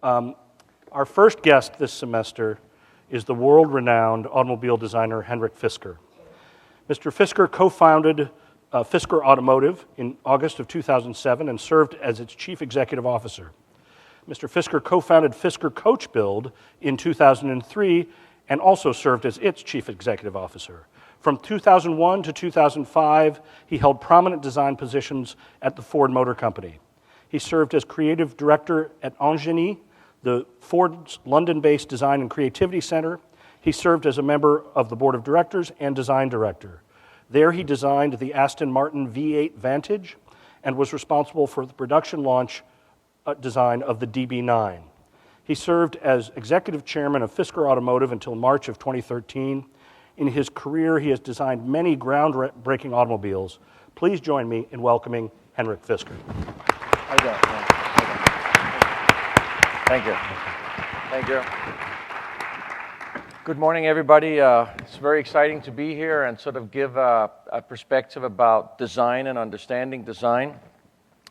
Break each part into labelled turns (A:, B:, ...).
A: Our first guest this semester is the world-renowned automobile designer Henrik Fisker. Mr. Fisker co-founded Fisker Automotive in August of 2007 and served as its chief executive officer. Mr. Fisker co-founded Fisker Coach Build in 2003 and also served as its chief executive officer. From 2001 to 2005, he held prominent design positions at the Ford Motor Company. He served as creative director at Engenie, the Ford's London-based design and creativity center. He served as a member of the board of directors and design director. There he designed the Aston Martin V8 Vantage and was responsible for the production launch design of the DB9. He served as executive chairman of Fisker Automotive until March of 2013. In his career, he has designed many groundbreaking automobiles. Please join me in welcoming Henrik Fisker.
B: How you doing? Thank you. Thank you. Good morning, everybody. It's very exciting to be here and sort of give a perspective about design and understanding design.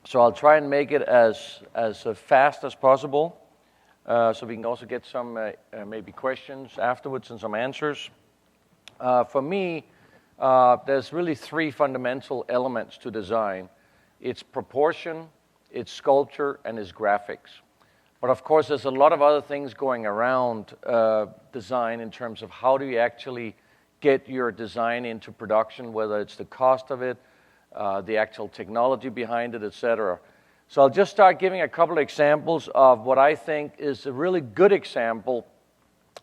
B: So I'll try and make it as fast as possible, so we can also get some maybe questions afterwards and some answers. For me, there's really three fundamental elements to design. It's proportion, it's sculpture, and it's graphics. But of course, there's a lot of other things going around design in terms of how do you actually get your design into production, whether it's the cost of it, the actual technology behind it, etc. So I'll just start giving a couple of examples of what I think is a really good example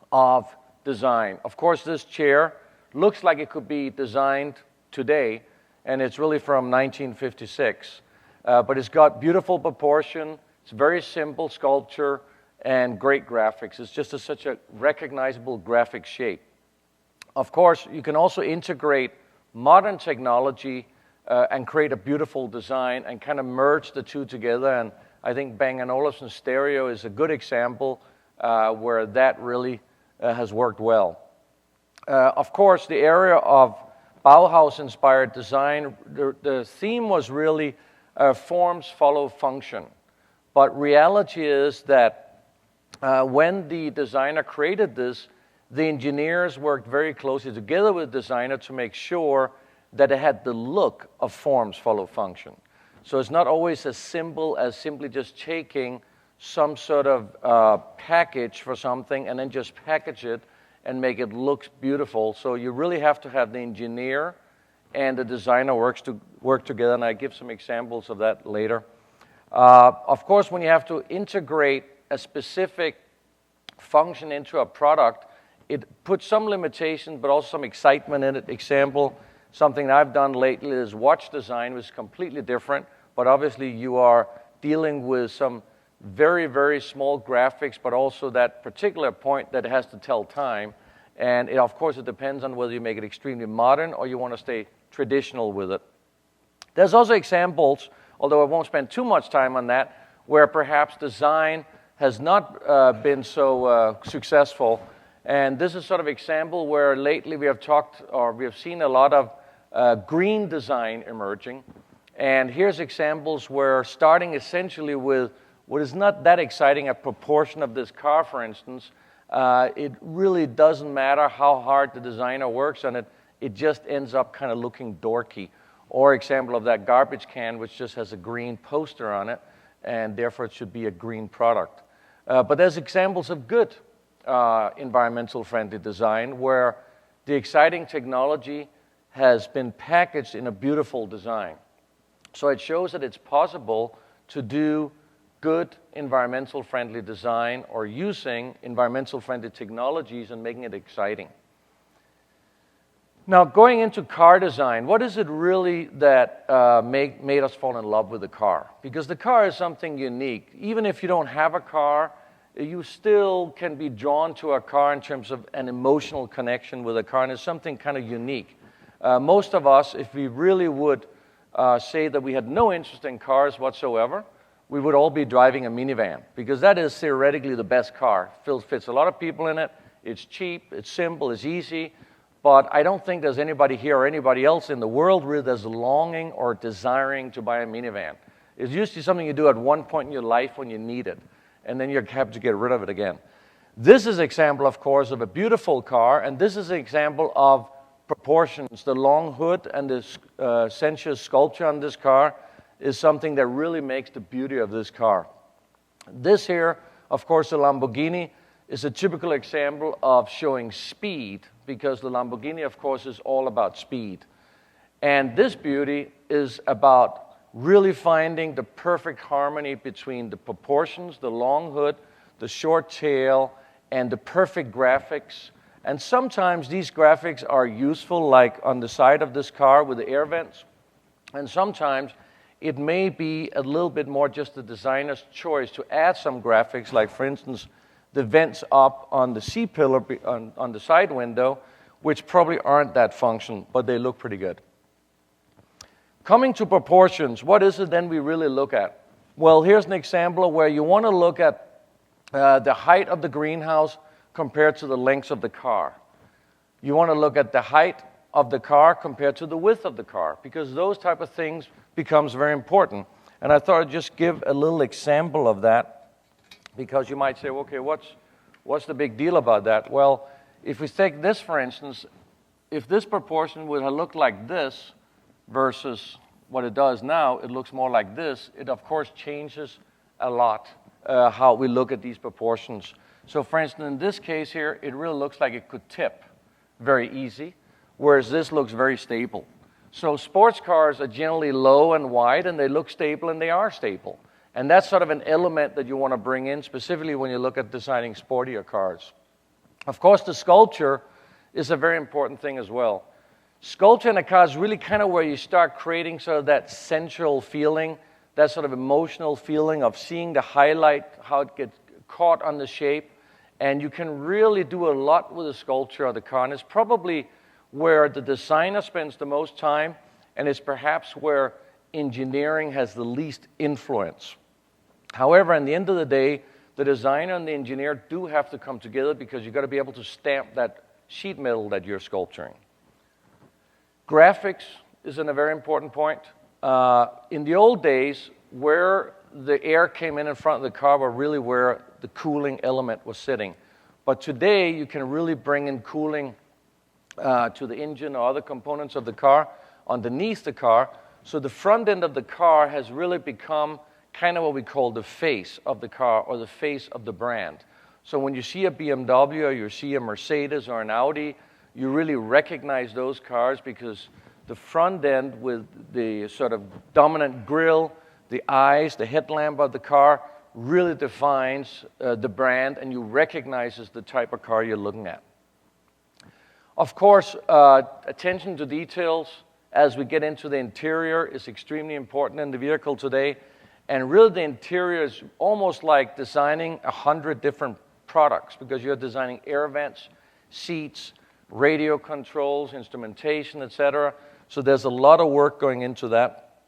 B: of design. Of course, this chair looks like it could be designed today, and it's really from 1956. But it's got beautiful proportion. It's very simple sculpture and great graphics. It's just such a recognizable graphic shape. Of course, you can also integrate modern technology and create a beautiful design and kind of merge the two together. And I think Bang & Olufsen stereo is a good example where that really has worked well. Of course, the area of Bauhaus-inspired design, the theme was really forms follow function. But reality is that when the designer created this, the engineers worked very closely together with the designer to make sure that it had the look of forms follow function. So it's not always as simple as simply just taking some sort of package for something and then just package it and make it look beautiful. So you really have to have the engineer and the designer work together, and I give some examples of that later. Of course, when you have to integrate a specific function into a product, it puts some limitations, but also some excitement in it. Example, something that I've done lately is watch design, which is completely different, but obviously you are dealing with some very, very small graphics, but also that particular point that has to tell time. And of course, it depends on whether you make it extremely modern or you want to stay traditional with it. There's also examples, although I won't spend too much time on that, where perhaps design has not been so successful. And this is sort of example where lately we have seen a lot of green design emerging. And here's examples where starting essentially with what is not that exciting, a proportion of this car, for instance, it really doesn't matter how hard the designer works on it, it just ends up kind of looking dorky. Or example of that garbage can, which just has a green poster on it, and therefore it should be a green product. But there's examples of good environmental friendly design where the exciting technology has been packaged in a beautiful design. So it shows that it's possible to do good environmental friendly design or using environmental friendly technologies and making it exciting. Now, going into car design, what is it really that made us fall in love with the car? Because the car is something unique. Even if you don't have a car, you still can be drawn to a car in terms of an emotional connection with a car, and it's something kind of unique. Most of us, if we really would say that we had no interest in cars whatsoever, we would all be driving a minivan, because that is theoretically the best car. Fits a lot of people in it, it's cheap, it's simple, it's easy, but I don't think there's anybody here or anybody else in the world really that's longing or desiring to buy a minivan. It's usually something you do at one point in your life when you need it. and then you have to get rid of it again. This is an example, of course, of a beautiful car, and this is an example of proportions. The long hood and the sensuous sculpture on this car is something that really makes the beauty of this car. This here, of course, the Lamborghini, is a typical example of showing speed, because the Lamborghini, of course, is all about speed. And this beauty is about really finding the perfect harmony between the proportions, the long hood, the short tail, and the perfect graphics. And sometimes these graphics are useful, like on the side of this car with the air vents. And sometimes it may be a little bit more just the designer's choice to add some graphics, like, for instance, the vents up on the C-pillar on the side window, which probably aren't that functional, but they look pretty good. Coming to proportions, what is it then we really look at? Well, here's an example where you want to look at the height of the greenhouse compared to the length of the car. You want to look at the height of the car compared to the width of the car, because those type of things becomes very important. And I thought I'd just give a little example of that, because you might say, okay, what's the big deal about that? Well, if we take this, for instance, if this proportion would have looked like this versus what it does now, it looks more like this, it of course changes a lot how we look at these proportions. So for instance, in this case here, it really looks like it could tip very easy, whereas this looks very stable. So sports cars are generally low and wide, and they look stable, and they are stable. And that's sort of an element that you want to bring in, specifically when you look at designing sportier cars. Of course, the sculpture is a very important thing as well. Sculpture in a car is really kind of where you start creating sort of that sensual feeling, that sort of emotional feeling of seeing the highlight, how it gets caught on the shape. And you can really do a lot with the sculpture of the car. And it's probably where the designer spends the most time, and it's perhaps where engineering has the least influence. However, at the end of the day, the designer and the engineer do have to come together, because you've got to be able to stamp that sheet metal that you're sculpturing. Graphics is a very important point. In the old days, where the air came in front of the car were really where the cooling element was sitting. But today, you can really bring in cooling to the engine or other components of the car underneath the car. So the front end of the car has really become kind of what we call the face of the car, or the face of the brand. So when you see a BMW or you see a Mercedes or an Audi, you really recognize those cars, because the front end with the sort of dominant grille, the eyes, the headlamp of the car really defines the brand, and you recognize the type of car you're looking at. Of course, attention to details as we get into the interior is extremely important in the vehicle today. And really, the interior is almost like designing 100 different products, because you're designing air vents, seats, radio controls, instrumentation, etc. So there's a lot of work going into that.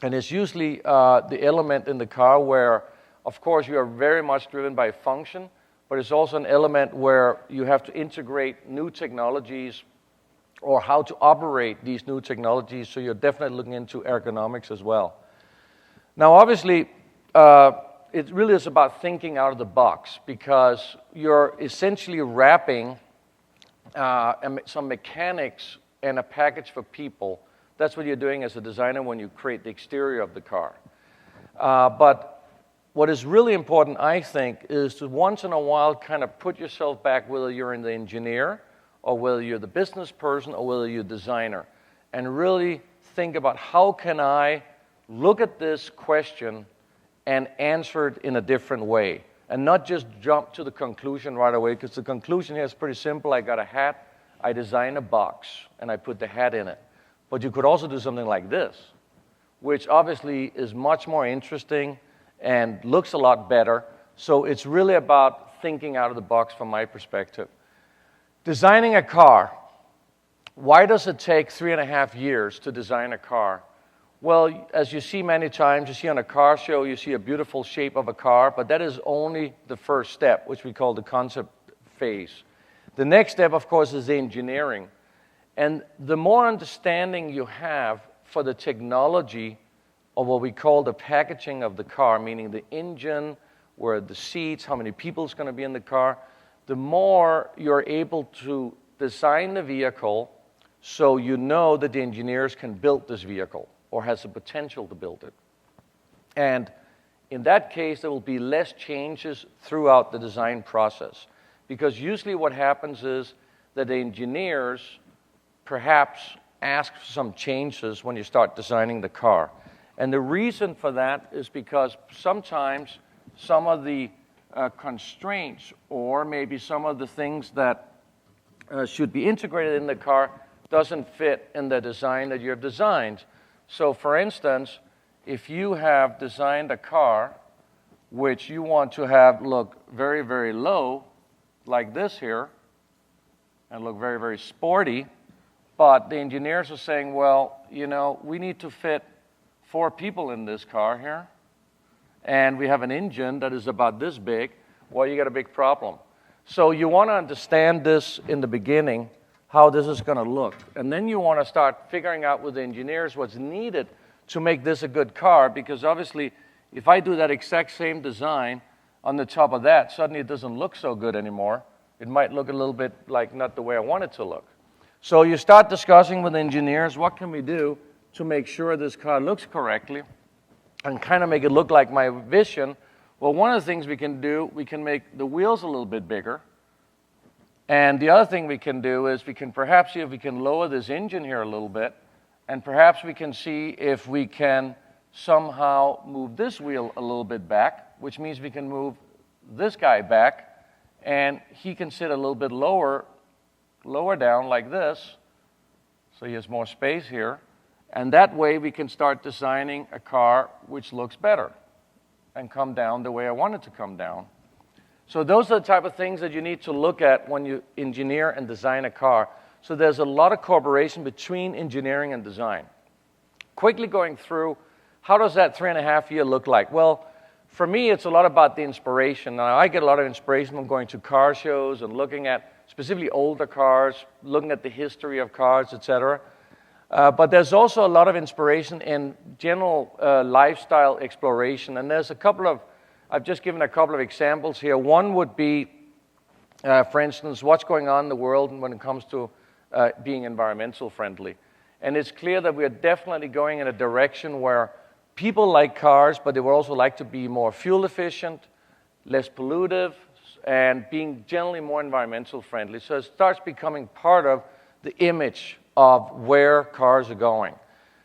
B: And it's usually the element in the car where, of course, you are very much driven by function, but it's also an element where you have to integrate new technologies, or how to operate these new technologies. So you're definitely looking into ergonomics as well. Now, obviously, it really is about thinking out of the box, because you're essentially wrapping some mechanics and a package for people. That's what you're doing as a designer when you create the exterior of the car. But what is really important, I think, is to once in a while kind of put yourself back, whether you're in the engineer, or whether you're the business person, or whether you're a designer, and really think about, how can I look at this question and answer it in a different way, and not just jump to the conclusion right away, because the conclusion here is pretty simple. I got a hat, I design a box, and I put the hat in it. But you could also do something like this, which obviously is much more interesting and looks a lot better. So it's really about thinking out of the box from my perspective. Designing a car. Why does it take 3.5 years to design a car? Well, as you see many times, you see on a car show, you see a beautiful shape of a car, but that is only the first step, which we call the concept phase. The next step, of course, is the engineering. And the more understanding you have for the technology of what we call the packaging of the car, meaning the engine, where are the seats, how many people is going to be in the car, the more you're able to design the vehicle so you know that the engineers can build this vehicle or has the potential to build it. And in that case, there will be less changes throughout the design process. Because usually what happens is that the engineers perhaps ask for some changes when you start designing the car. And the reason for that is because sometimes some of the constraints or maybe some of the things that should be integrated in the car doesn't fit in the design that you've designed. So for instance, if you have designed a car which you want to have look very, very low, like this here, and look very, very sporty, but the engineers are saying, well, you know, we need to fit 4 people in this car here, and we have an engine that is about this big, well, you got a big problem. So you want to understand this in the beginning, how this is going to look. And then you want to start figuring out with the engineers what's needed to make this a good car, because obviously, if I do that exact same design on the top of that, suddenly it doesn't look so good anymore. It might look a little bit like not the way I want it to look. So you start discussing with engineers, what can we do to make sure this car looks correctly and kind of make it look like my vision? Well, one of the things we can do, we can make the wheels a little bit bigger. And the other thing we can do is we can perhaps see if we can lower this engine here a little bit, and perhaps we can see if we can somehow move this wheel a little bit back, which means we can move this guy back, and he can sit a little bit lower down like this, so he has more space here. And that way we can start designing a car which looks better and come down the way I want it to come down. So those are the type of things that you need to look at when you engineer and design a car. So there's a lot of cooperation between engineering and design. Quickly going through, how does that 3.5 year look like? Well, for me, it's a lot about the inspiration. Now, I get a lot of inspiration from going to car shows and looking at specifically older cars, looking at the history of cars, etc. But there's also a lot of inspiration in general lifestyle exploration. And there's a couple of, I've just given a couple of examples here. One would be, for instance, what's going on in the world when it comes to being environmental friendly. And it's clear that we are definitely going in a direction where people like cars, but they would also like to be more fuel efficient, less pollutive, and being generally more environmental friendly. So it starts becoming part of the image of where cars are going.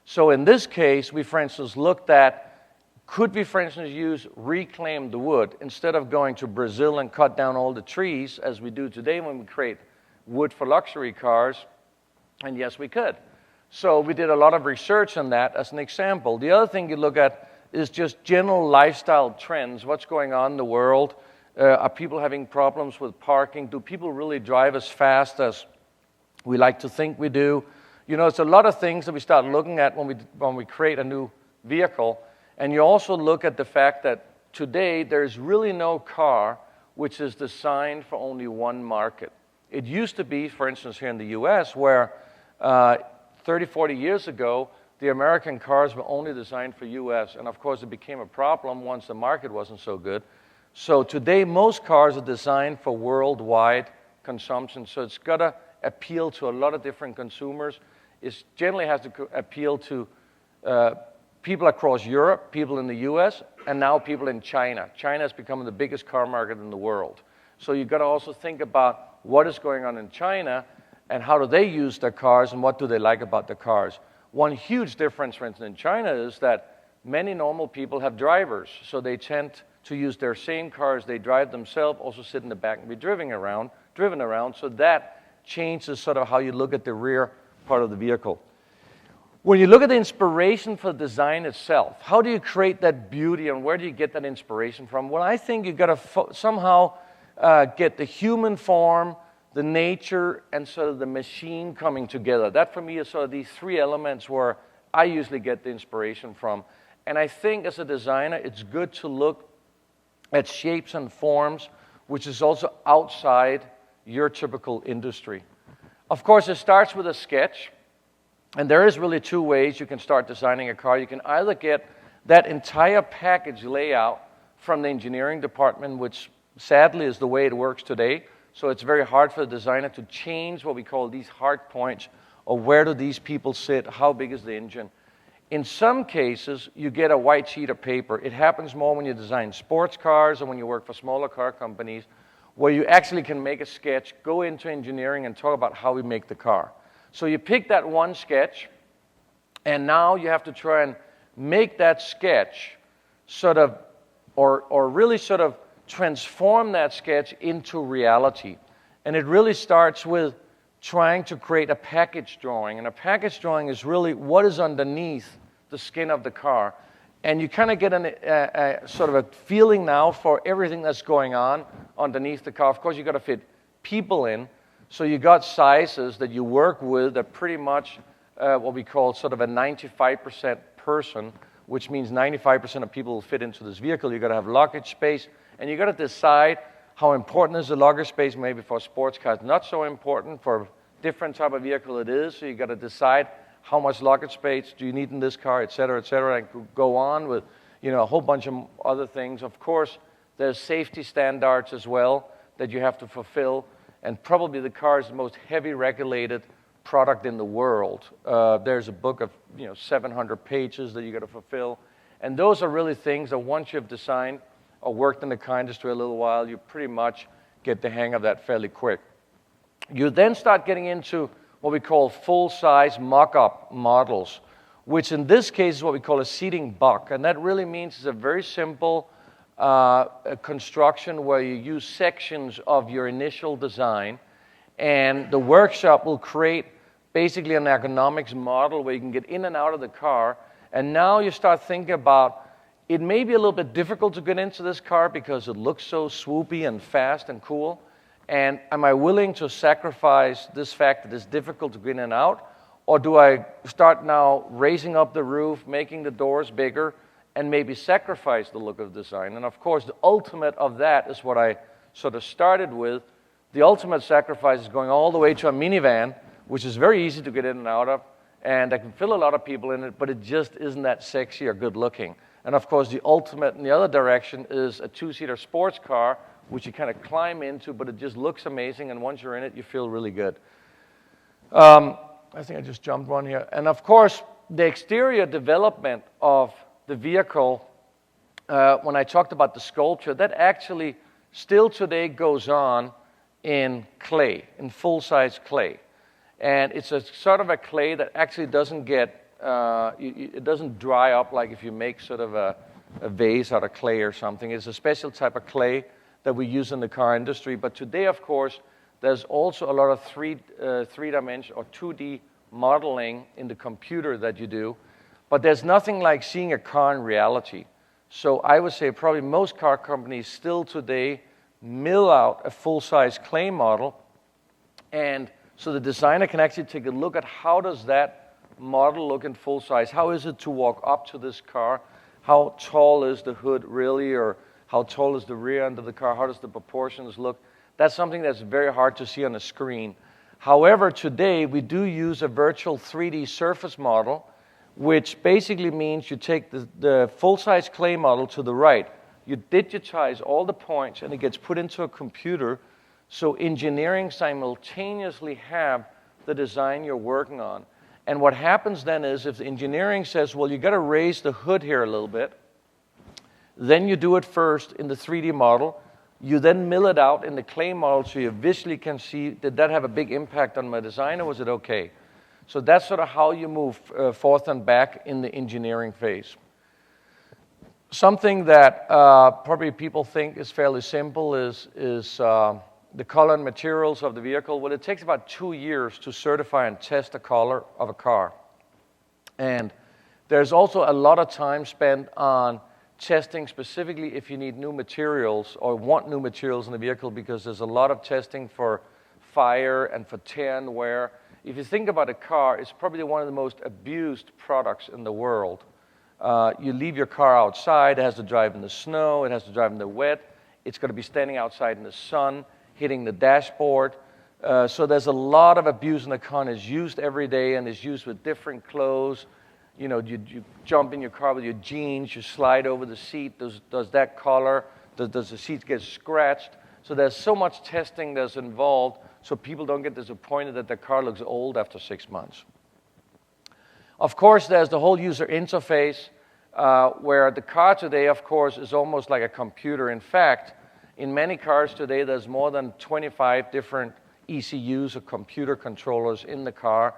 B: So in this case, we, for instance, looked at, could we, for instance, use reclaimed wood instead of going to Brazil and cut down all the trees, as we do today when we create wood for luxury cars? And yes, we could. So we did a lot of research on that as an example. The other thing you look at is just general lifestyle trends. What's going on in the world? Are people having problems with parking? Do people really drive as fast as we like to think we do? You know, it's a lot of things that we start looking at when we create a new vehicle. And you also look at the fact that today there's really no car which is designed for only one market. It used to be, for instance, here in the US, where 30, 40 years ago, the American cars were only designed for US. And of course, it became a problem once the market wasn't so good. So today, most cars are designed for worldwide consumption. So it's got to appeal to a lot of different consumers. It generally has to appeal to people across Europe, people in the US, and now people in China. China is becoming the biggest car market in the world. So you've got to also think about what is going on in China and how do they use their cars and what do they like about their cars. One huge difference, for instance, in China is that many normal people have drivers. So they tend to use their same cars they drive themselves, also sit in the back and be driven around. So that changes sort of how you look at the rear part of the vehicle. When you look at the inspiration for the design itself, how do you create that beauty and where do you get that inspiration from? Well, I think you've got to somehow get the human form, the nature, and sort of the machine coming together. That for me is sort of these 3 elements where I usually get the inspiration from. And I think as a designer, it's good to look at shapes and forms, which is also outside your typical industry. Of course, it starts with a sketch. And there is really 2 ways you can start designing a car. You can either get that entire package layout from the engineering department, which sadly is the way it works today. So it's very hard for the designer to change what we call these hard points, or where do these people sit, how big is the engine. In some cases, you get a white sheet of paper. It happens more when you design sports cars or when you work for smaller car companies, where you actually can make a sketch, go into engineering, and talk about how we make the car. So you pick that one sketch, and now you have to try and make that sketch sort of, or really sort of transform that sketch into reality. And it really starts with trying to create a package drawing. And a package drawing is really what is underneath the skin of the car. And you kind of get a sort of a feeling now for everything that's going on underneath the car. Of course, you've got to fit people in. So you got sizes that you work with that pretty much what we call sort of a 95% person, which means 95% of people will fit into this vehicle. You've got to have luggage space. And you've got to decide how important is the luggage space. Maybe for sports cars, not so important. For different type of vehicle it is. So you've got to decide how much luggage space do you need in this car, et cetera, and go on with, you know, a whole bunch of other things. Of course, there's safety standards as well that you have to fulfill, and probably the car is the most heavy regulated product in the world. There's a book of 700 pages that you got to fulfill, and those are really things that once you've designed or worked in the car industry a little while, you pretty much get the hang of that fairly quick. You then start getting into what we call full-size mock-up models, which in this case is what we call a seating buck. And that really means it's a very simple construction where you use sections of your initial design, and the workshop will create basically an ergonomics model where you can get in and out of the car. And now you start thinking about, it may be a little bit difficult to get into this car because it looks so swoopy and fast and cool. And am I willing to sacrifice this fact that it's difficult to get in and out? Or do I start now raising up the roof, making the doors bigger, and maybe sacrifice the look of the design? And of course, the ultimate of that is what I sort of started with. The ultimate sacrifice is going all the way to a minivan, which is very easy to get in and out of, and I can fit a lot of people in it, but it just isn't that sexy or good looking. And of course, the ultimate in the other direction is a two-seater sports car, which you kind of climb into, but it just looks amazing, and once you're in it, you feel really good. I think I just jumped one here. And of course, the exterior development of the vehicle, when I talked about the sculpture, that actually still today goes on in clay, in full-size clay. And it's a sort of a clay that actually doesn't get, it doesn't dry up like if you make sort of a vase out of clay or something. It's a special type of clay that we use in the car industry. But today, of course, there's also a lot of three-dimensional or 2D modeling in the computer that you do. But there's nothing like seeing a car in reality. So I would say probably most car companies still today mill out a full-size clay model. And so the designer can actually take a look at how does that model look in full size. How is it to walk up to this car? How tall is the hood really, or how tall is the rear end of the car? How does the proportions look? That's something that's very hard to see on a screen. However, today we do use a virtual 3D surface model, which basically means you take the full-size clay model to the right, you digitize all the points, and it gets put into a computer, so engineering simultaneously have the design you're working on. And what happens then is if the engineering says, well, you got to raise the hood here a little bit, then you do it first in the 3D model. You then mill it out in the clay model so you visually can see, did that have a big impact on my design, or was it okay? So that's sort of how you move forth and back in the engineering phase. Something that probably people think is fairly simple is the color and materials of the vehicle. Well, it takes about 2 years to certify and test the color of a car. And there's also a lot of time spent on testing specifically if you need new materials or want new materials in the vehicle, because there's a lot of testing for fire and for tear and wear. If you think about a car, it's probably one of the most abused products in the world. You leave your car outside, it has to drive in the snow, it has to drive in the wet, it's going to be standing outside in the sun, hitting the dashboard. So there's a lot of abuse in the car, and it's used every day, and it's used with different clothes. you jump in your car with your jeans, you slide over the seat, does that color, does the seat get scratched? So there's so much testing that's involved so people don't get disappointed that their car looks old after 6 months. Of course, there's the whole user interface, where the car today, of course, is almost like a computer. In fact, in many cars today, there's more than 25 different ECUs or computer controllers in the car.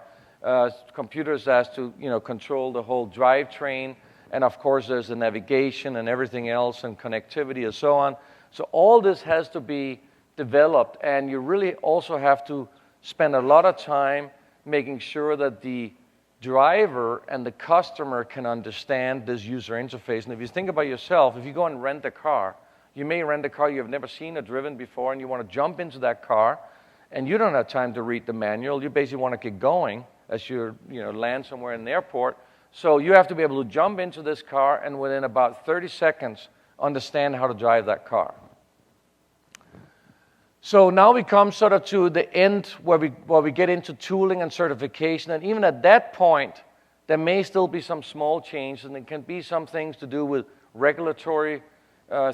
B: Computers has to, control the whole drivetrain, and of course, there's the navigation and everything else, and connectivity and so on. So all this has to be developed, and you really also have to spend a lot of time making sure that the driver and the customer can understand this user interface. And if you think about yourself, if you go and rent a car, you may rent a car you have never seen or driven before, and you want to jump into that car, and you don't have time to read the manual. You basically want to get going as you land somewhere in the airport. So you have to be able to jump into this car and within about 30 seconds understand how to drive that car. So now we come sort of to the end where we get into tooling and certification. And even at that point, there may still be some small changes, and it can be some things to do with regulatory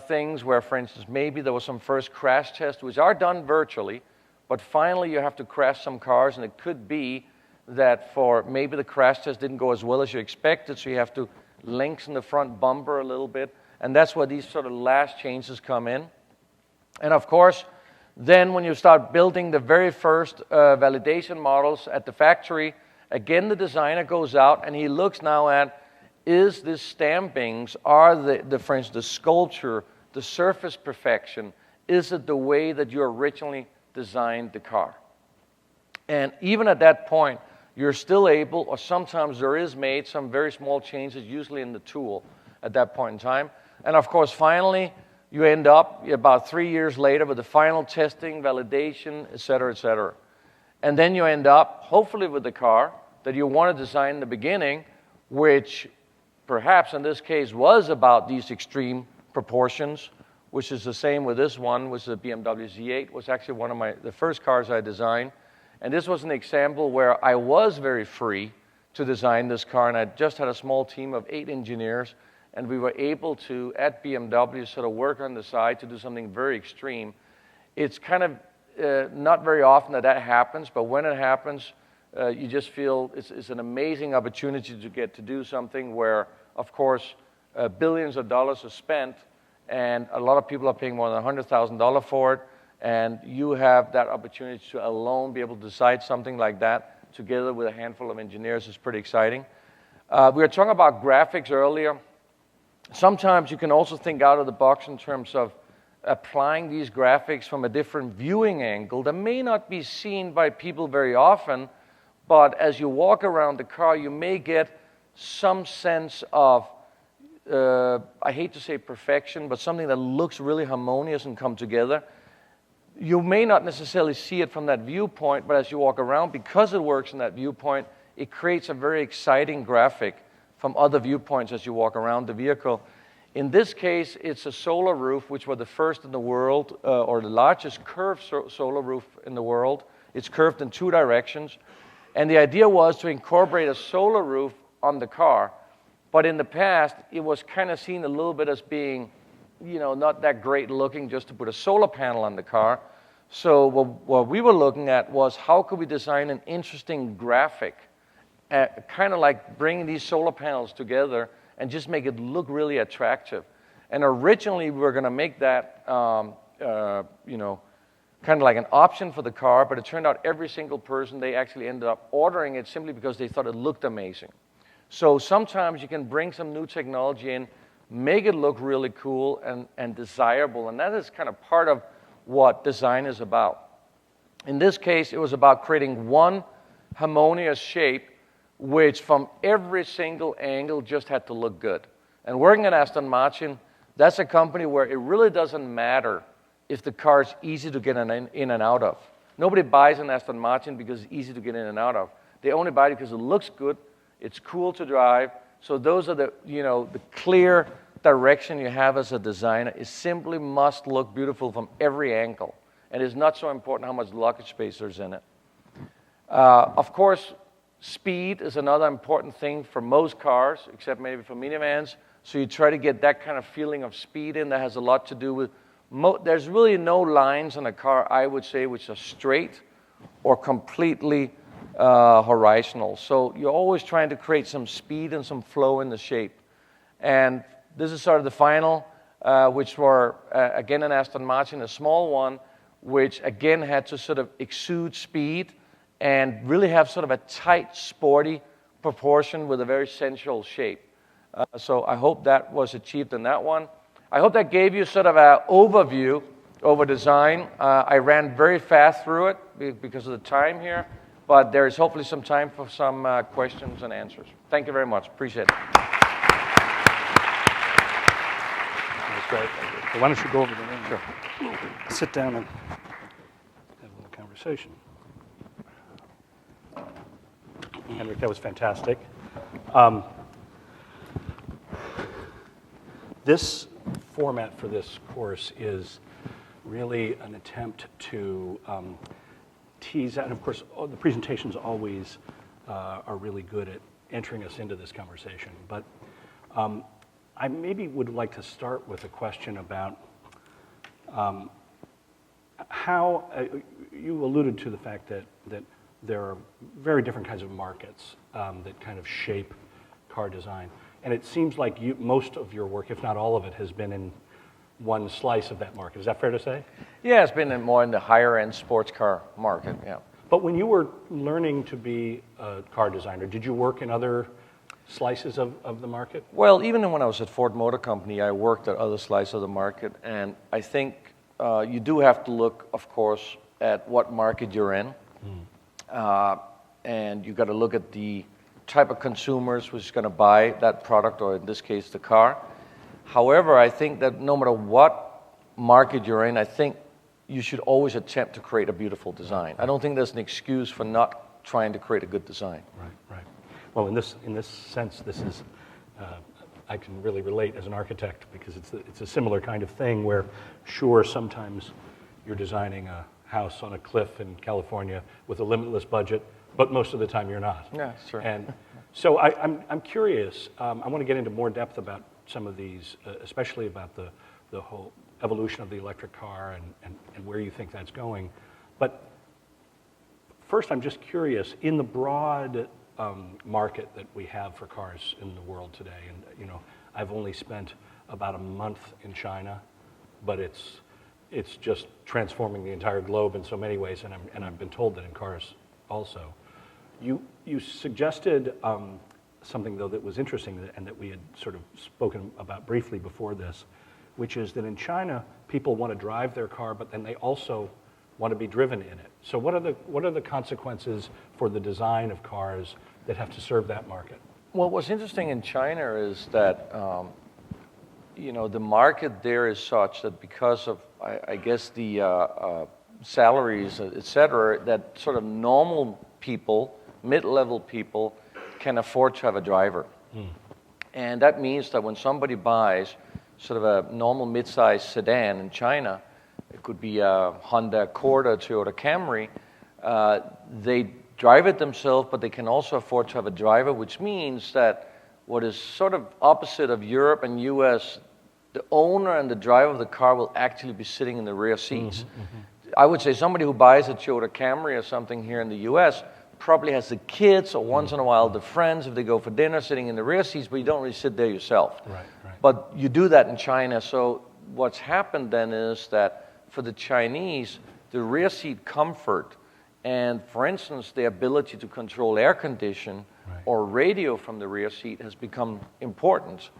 B: things where, for instance, maybe there was some first crash tests, which are done virtually, but finally you have to crash some cars, and it could be that for maybe the crash test didn't go as well as you expected, so you have to lengthen the front bumper a little bit, and that's where these sort of last changes come in. And of course, then when you start building the very first validation models at the factory, again the designer goes out and he looks now at, is this stampings, are for instance, the sculpture, the surface perfection, is it the way that you originally designed the car? And even at that point, you're still able, or sometimes there is made some very small changes, usually in the tool at that point in time. And of course, finally, you end up about 3 years later with the final testing, validation, et cetera, et cetera. And then you end up, hopefully, with the car that you want to design in the beginning, which perhaps in this case was about these extreme proportions, which is the same with this one, which is a BMW Z8, was actually one of the first cars I designed. And this was an example where I was very free to design this car, and I just had a small team of 8 engineers, and we were able to, at BMW, sort of work on the side to do something very extreme. It's kind of not very often that happens, but when it happens, you just feel it's an amazing opportunity to get to do something where, of course, billions of dollars are spent, and a lot of people are paying more than $100,000 for it, and you have that opportunity to alone be able to decide something like that together with a handful of engineers. Is pretty exciting. We were talking about graphics earlier. Sometimes you can also think out of the box in terms of applying these graphics from a different viewing angle that may not be seen by people very often, but as you walk around the car, you may get some sense of, I hate to say perfection, but something that looks really harmonious and come together. You may not necessarily see it from that viewpoint, but as you walk around, because it works in that viewpoint, it creates a very exciting graphic from other viewpoints as you walk around the vehicle. In this case, it's a solar roof, which were the first in the world, or the largest curved solar roof in the world. It's curved in 2 directions. And the idea was to incorporate a solar roof on the car. But in the past, it was kind of seen a little bit as being, not that great looking just to put a solar panel on the car. So what we were looking at was how could we design an interesting graphic, kind of like bringing these solar panels together and just make it look really attractive. And originally, we were going to make that, kind of like an option for the car, but it turned out every single person, they actually ended up ordering it simply because they thought it looked amazing. So sometimes you can bring some new technology in, make it look really cool and desirable, and that is kind of part of what design is about. In this case, it was about creating one harmonious shape which from every single angle just had to look good. And working at Aston Martin, that's a company where it really doesn't matter if the car is easy to get in and out of. Nobody buys an Aston Martin because it's easy to get in and out of. They only buy it because it looks good, it's cool to drive. So those are the clear direction you have as a designer. It simply must look beautiful from every angle. And it's not so important how much luggage space there's in it. Of course, Speed is another important thing for most cars, except maybe for minivans. So you try to get that kind of feeling of speed in. That has a lot to do with, there's really no lines on a car, I would say, which are straight or completely horizontal. So you're always trying to create some speed and some flow in the shape. And this is sort of the final, which were, again, an Aston Martin, a small one, which, again, had to sort of exude speed and really have sort of a tight, sporty proportion with a very sensual shape. So I hope that was achieved in that one. I hope that gave you sort of an overview over design. I ran very fast through it because of the time here, but there is hopefully some time for some questions and answers. Thank you very much. Appreciate it.
A: That's great. So why don't you go over the room? Sure. Sit down and have a little conversation. Henrik, that was fantastic. This format for this course is really an attempt to tease out, and of course, the presentations always are really good at entering us into this conversation. But I maybe would like to start with a question about how you alluded to the fact that there are very different kinds of markets that kind of shape car design. And it seems like most of your work, if not all of it, has been in one slice of that market. Is that fair to say?
B: Yeah, it's been more in the higher-end sports car market, yeah.
A: But when you were learning to be a car designer, did you work in other slices of the market?
B: Well, even when I was at Ford Motor Company, I worked at other slices of the market. And I think you do have to look, of course, at what market you're in. And you got to look at the type of consumers who's going to buy that product, or in this case, the car. However, I think that no matter what market you're in, I think you should always attempt to create a beautiful design. I don't think there's an excuse for not trying to create a good design.
A: Right. Well, in this sense, this is I can really relate as an architect, because it's a similar kind of thing where, sure, sometimes you're designing a house on a cliff in California with a limitless budget, but most of the time you're not.
B: Yeah, sure.
A: And so I'm curious. I want to get into more depth about some of these, especially about the whole evolution of the electric car and where you think that's going. But first, I'm just curious, in the broad market that we have for cars in the world today, and I've only spent about a month in China, but it's just transforming the entire globe in so many ways, and I've been told that in cars also. You suggested something, though, that was interesting and that we had sort of spoken about briefly before this, which is that in China, people want to drive their car, but then they also want to be driven in it. So what are the consequences for the design of cars that have to serve that market?
B: Well, what's interesting in China is that the market there is such that because of, I guess, the salaries, et cetera, that sort of normal people, mid-level people, can afford to have a driver. And that means that when somebody buys sort of a normal mid-size sedan in China, it could be a Honda Accord or Toyota Camry, they drive it themselves, but they can also afford to have a driver, which means that what is sort of opposite of Europe and US, the owner and the driver of the car will actually be sitting in the rear seats. I would say somebody who buys a Toyota Camry or something here in the US probably has the kids, or once in a while the friends, if they go for dinner, sitting in the rear seats, but you don't really sit there yourself.
A: Right.
B: But you do that in China. So what's happened then is that for the Chinese, the rear seat comfort and, for instance, the ability to control air condition or radio from the rear seat has become important.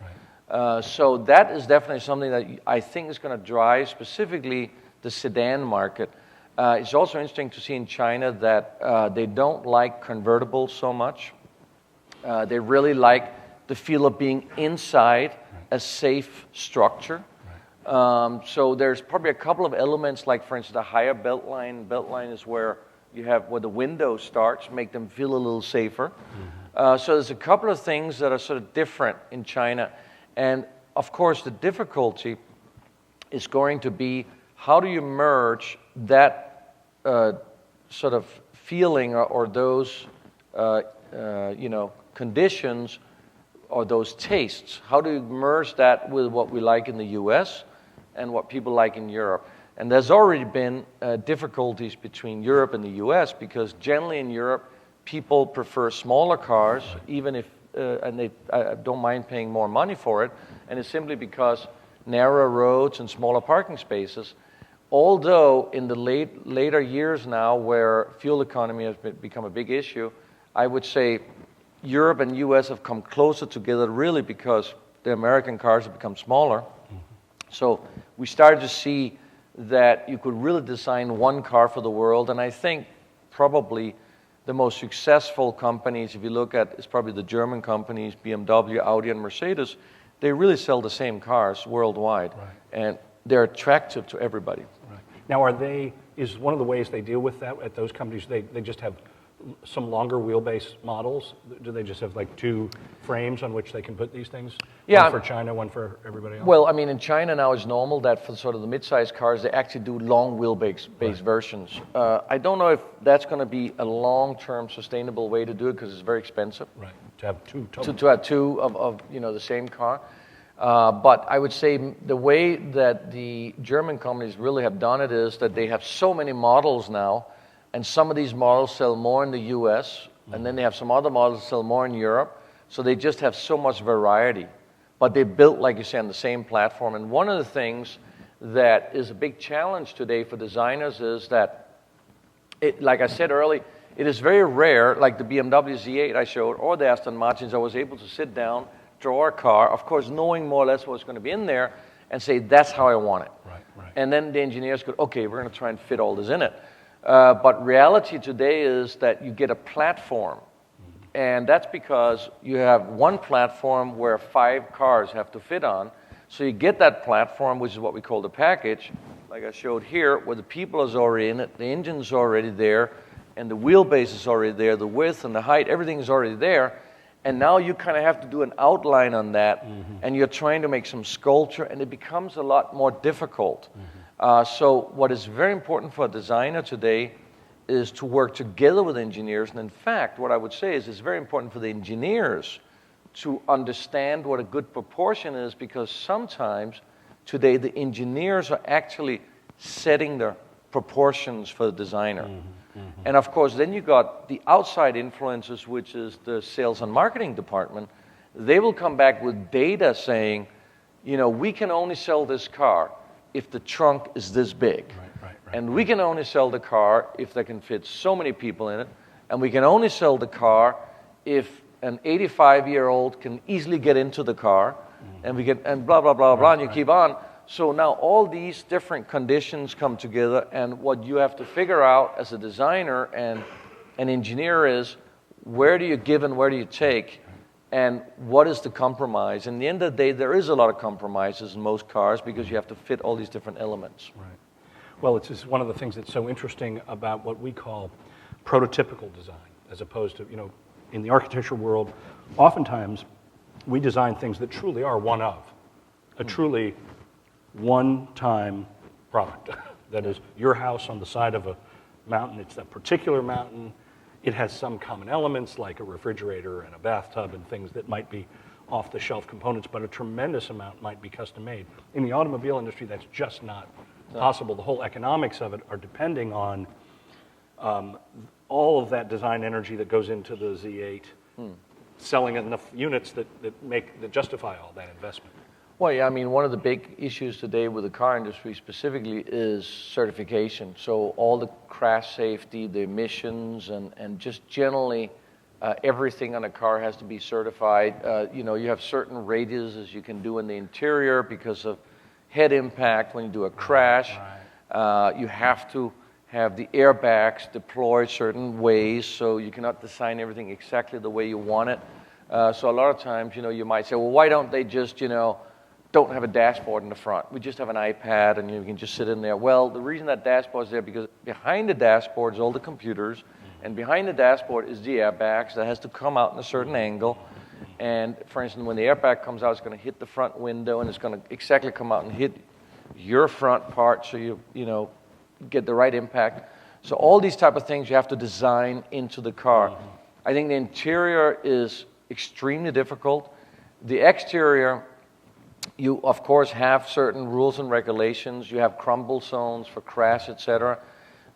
B: So that is definitely something that I think is going to drive specifically the sedan market. It's also interesting to see in China that they don't like convertibles so much. They really like the feel of being inside a safe structure. So there's probably a couple of elements, like, for instance, a higher belt line. Belt line is where you have where the window starts, make them feel a little safer. So there's a couple of things that are sort of different in China. And, of course, the difficulty is going to be how do you merge that sort of feeling or those conditions or those tastes. How do you merge that with what we like in the US and what people like in Europe? And there's already been difficulties between Europe and the US because generally in Europe, people prefer smaller cars, even if, and they don't mind paying more money for it, and it's simply because narrow roads and smaller parking spaces. Although in the later years now where fuel economy has become a big issue, I would say Europe and US have come closer together really because the American cars have become smaller. So we started to see that you could really design one car for the world, and I think probably the most successful companies, if you look at, is probably the German companies, BMW, Audi, and Mercedes. They really sell the same cars worldwide, and they're attractive to everybody.
A: Right. Now, is one of the ways they deal with that at those companies, they just have some longer wheelbase models? Do they just have like two frames on which they can put these things?
B: Yeah.
A: One for China, one for everybody else?
B: Well, I mean, in China now it's normal that for sort of the mid-sized cars, they actually do long wheelbase versions. I don't know if that's going to be a long-term sustainable way to do it because it's very expensive.
A: Right, to have two.
B: To have two of the same car. But I would say the way that the German companies really have done it is that they have so many models now, and some of these models sell more in the US, and then they have some other models that sell more in Europe, so they just have so much variety. But they built, like you say, on the same platform. And one of the things that is a big challenge today for designers is that, like I said earlier, it is very rare, like the BMW Z8 I showed, or the Aston Martins, I was able to sit down, draw a car, of course knowing more or less what's going to be in there, and say, that's how I want it.
A: Right.
B: And then the engineers could, okay, we're going to try and fit all this in it. But reality today is that you get a platform, and that's because you have one platform where 5 cars have to fit on. So you get that platform, which is what we call the package, like I showed here, where the people is already in it, the engine's already there, and the wheelbase is already there, the width and the height, everything is already there. And now you kind of have to do an outline on that, and you're trying to make some sculpture, and it becomes a lot more difficult. So what is very important for a designer today is to work together with engineers. And in fact, what I would say is it's very important for the engineers to understand what a good proportion is, because sometimes today the engineers are actually setting the proportions for the designer. And of course, then you got the outside influences, which is the sales and marketing department. They will come back with data saying, we can only sell this car if the trunk is this big. Right. And we can only sell the car if they can fit so many people in it. And we can only sell the car if an 85-year-old can easily get into the car. And blah, blah, blah, blah, and you keep on. So now all these different conditions come together, and what you have to figure out as a designer and an engineer is, where do you give and where do you take, and what is the compromise? In the end of the day, there is a lot of compromises in most cars because you have to fit all these different elements.
A: Right. Well, it's just one of the things that's so interesting about what we call prototypical design, as opposed to, in the architecture world, oftentimes we design things that truly are one of, a truly one-time product. That is your house on the side of a mountain. It's that particular mountain. It has some common elements like a refrigerator and a bathtub and things that might be off-the-shelf components, but a tremendous amount might be custom-made. In the automobile industry, that's just not possible. The whole economics of it are depending on all of that design energy that goes into the Z8, selling enough units that justify all that investment.
B: Well, yeah, I mean, one of the big issues today with the car industry specifically is certification. So all the crash safety, the emissions, and just generally everything on a car has to be certified. You have certain radiuses you can do in the interior because of head impact when you do a crash. You have to have the airbags deployed certain ways, so you cannot design everything exactly the way you want it. So a lot of times, you might say, well, why don't they just, don't have a dashboard in the front? We just have an iPad and you can just sit in there. Well, the reason that dashboard is there because behind the dashboard is all the computers, and behind the dashboard is the airbags that has to come out in a certain angle. And for instance, when the airbag comes out, it's going to hit the front window and it's going to exactly come out and hit your front part so you get the right impact. So all these type of things you have to design into the car. I think the interior is extremely difficult. The exterior, you of course have certain rules and regulations. You have crumble zones for crash, etc.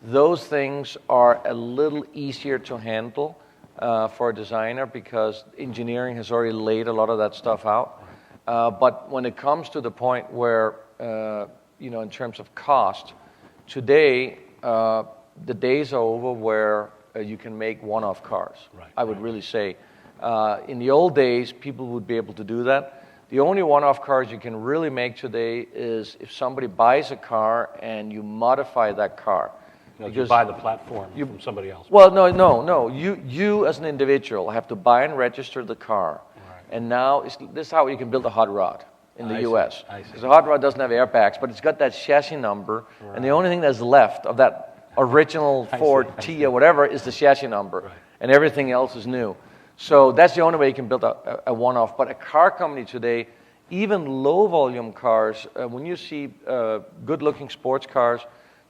B: Those things are a little easier to handle for a designer because engineering has already laid a lot of that stuff out. But when it comes to the point where, in terms of cost, today the days are over where you can make one-off cars.
A: Right.
B: I would really say. In the old days, people would be able to do that. The only one-off cars you can really make today is if somebody buys a car and you modify that car.
A: You buy the platform from somebody else.
B: Well, no. You as an individual have to buy and register the car. Right. And now, this is how you can build a hot rod in the US. Because a hot rod doesn't have airbags, but it's got that chassis number. Right. And the only thing that's left of that original Ford T or whatever is the chassis number. Right. And everything else is new. So that's the only way you can build a one-off. But a car company today, even low-volume cars, when you see good-looking sports cars,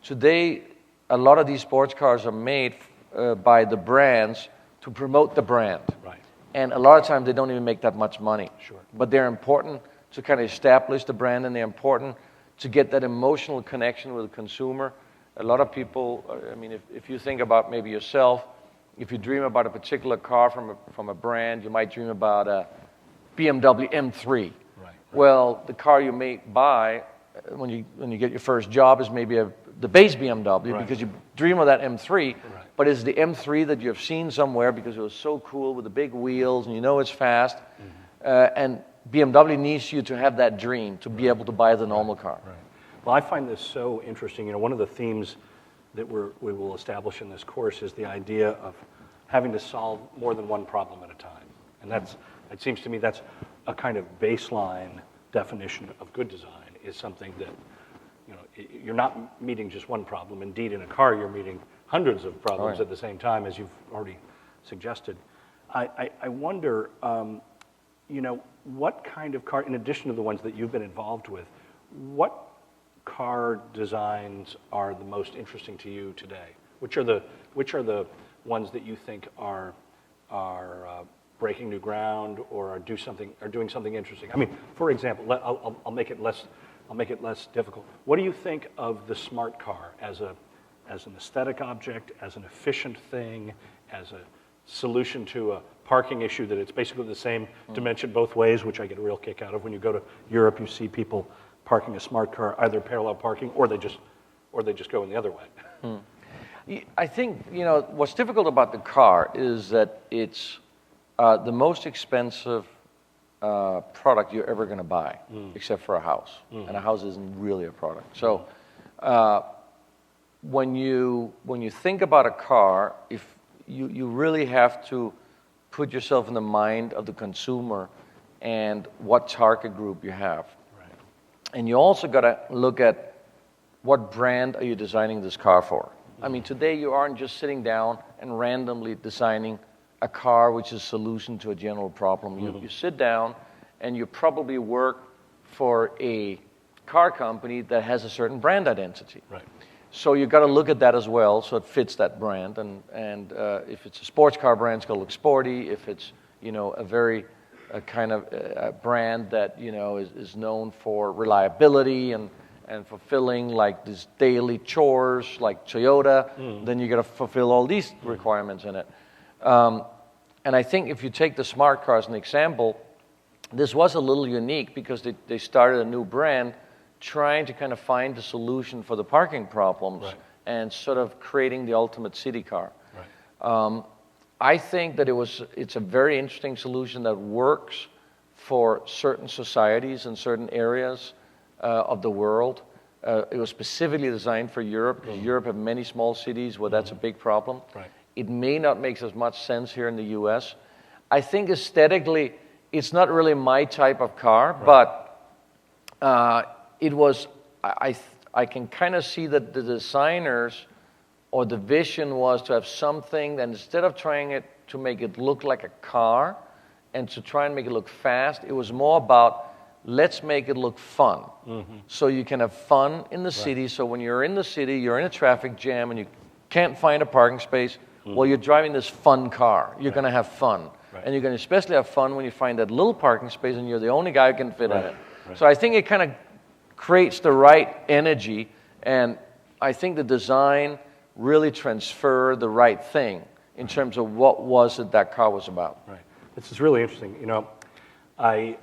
B: today a lot of these sports cars are made by the brands to promote the brand. Right. And a lot of times they don't even make that much money. Sure. But they're important to kind of establish the brand, and they're important to get that emotional connection with the consumer. A lot of people, if you think about maybe yourself, if you dream about a particular car from a brand, you might dream about a BMW M3. Right. Well, the car you may buy when you get your first job is maybe the base BMW, right, because you dream of that M3, right, but it's the M3 that you've seen somewhere because it was so cool with the big wheels and you know it's fast. Mm-hmm. And BMW needs you to have that dream to be able to buy the normal car.
A: Right. Well, I find this so interesting. One of the themes that we will establish in this course is the idea of having to solve more than one problem at a time. And it seems to me that's a kind of baseline definition of good design, is something that you're not meeting just one problem. Indeed, in a car, you're meeting hundreds of problems at the same time, as you've already suggested. I wonder, what kind of car, in addition to the ones that you've been involved with, what car designs are the most interesting to you today? Which are the ones that you think are breaking new ground or are doing something interesting? I mean, for example, I'll make it less difficult. What do you think of the smart car as an aesthetic object, as an efficient thing, as a solution to a parking issue that it's basically the same dimension both ways, which I get a real kick out of. When you go to Europe, you see people parking a smart car, either parallel parking or they just go in the other way.
B: I think what's difficult about the car is that it's the most expensive product you're ever going to buy, except for a house, and a house isn't really a product. So when you think about a car, if you really have to put yourself in the mind of the consumer and what target group you have. Right. And you also got to look at what brand are you designing this car for. I mean, today you aren't just sitting down and randomly designing a car which is a solution to a general problem. You sit down and you probably work for a car company that has a certain brand identity. Right. So you've got to look at that as well, so it fits that brand. And if it's a sports car brand, it's going to look sporty. If it's a very kind of a brand that is known for reliability and fulfilling like these daily chores, like Toyota, then you got to fulfill all these requirements in it. And I think if you take the smart car as an example, this was a little unique because they started a new brand trying to kind of find the solution for the parking problems, right, and sort of creating the ultimate city car. Right. I think that it's a very interesting solution that works for certain societies in certain areas of the world. It was specifically designed for Europe, because Europe have many small cities where that's a big problem. Right. It may not make as much sense here in the US. I think aesthetically, it's not really my type of car, right, but it was, I can kind of see that the designers or the vision was to have something that instead of trying to make it look like a car and to try and make it look fast, it was more about let's make it look fun. So you can have fun in the city. So when you're in the city, you're in a traffic jam and you can't find a parking space, well, you're driving this fun car. You're going to have fun.
A: Right.
B: And you're going to especially have fun when you find that little parking space and you're the only guy who can fit in it.
A: Right.
B: So I think it kind of creates the right energy, and I think the design really transferred the right thing in terms of what was it that car was about.
A: Right. This is really interesting. You know, I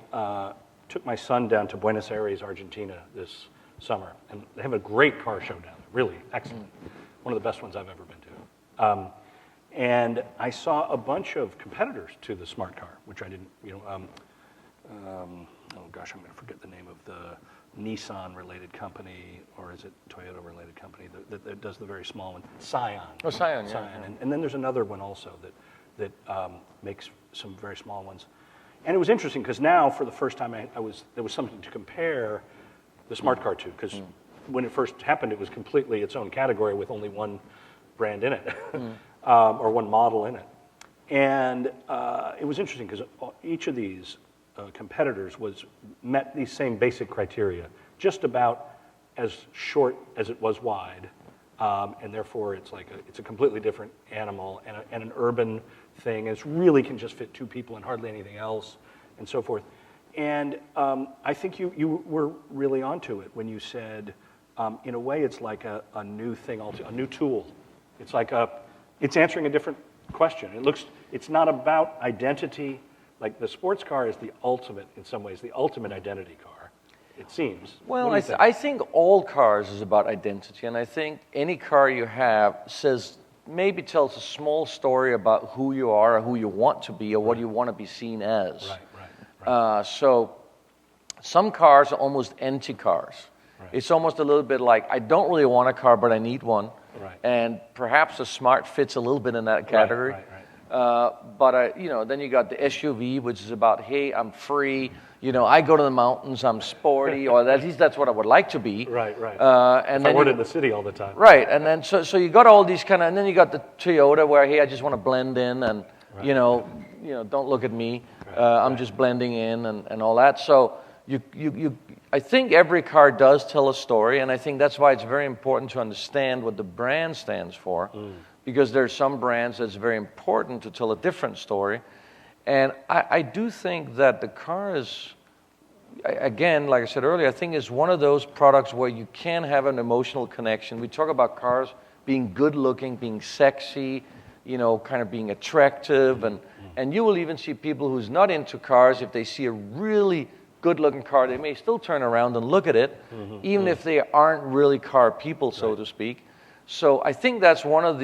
A: took my son down to Buenos Aires, Argentina this summer, and they have a great car show down there, really excellent. One of the best ones I've ever been to. And I saw a bunch of competitors to the smart car, which I didn't, oh gosh, I'm going to forget the name of the Nissan-related company, or is it Toyota-related company that does the very small one? Scion.
B: Oh, Scion, yeah.
A: Scion. And then there's another one also that makes some very small ones. And it was interesting because now, for the first time, there was something to compare the smart car to, because when it first happened, it was completely its own category with only one brand in it, or one model in it. And it was interesting because each of these competitors met these same basic criteria, just about as short as it was wide, and therefore it's a completely different animal and an urban thing. And it really can just fit two people and hardly anything else, and so forth. And I think you were really onto it when you said, in a way, it's like a new thing, a new tool. It's like it's answering a different question. It's not about identity. Like the sports car is the ultimate, in some ways, the ultimate identity car, it seems.
B: Well, I think all cars is about identity, and I think any car you have maybe tells a small story about who you are, or who you want to be, or what you want to be seen as.
A: Right.
B: So some cars are almost empty cars.
A: Right.
B: It's almost a little bit like, I don't really want a car, but I need one.
A: Right.
B: And perhaps a Smart fits a little bit in that category.
A: Right.
B: But then you got the SUV, which is about, hey, I'm free. I go to the mountains. I'm sporty, or at least that's what I would like to be.
A: Right.
B: And
A: if
B: then
A: I weren't in the city all the time.
B: Right, and then so you got all these and then you got the Toyota where, hey, I just want to blend in, and don't look at me. I'm just blending in and all that. So I think every car does tell a story, and I think that's why it's very important to understand what the brand stands for. Because there's some brands that's very important to tell a different story. And I do think that the car is, again, like I said earlier, I think is one of those products where you can have an emotional connection. We talk about cars being good looking, being sexy, kind of being attractive. And you will even see people who's not into cars, if they see a really good looking car, they may still turn around and look at it, even if they aren't really car people, so to speak. So I think that's one of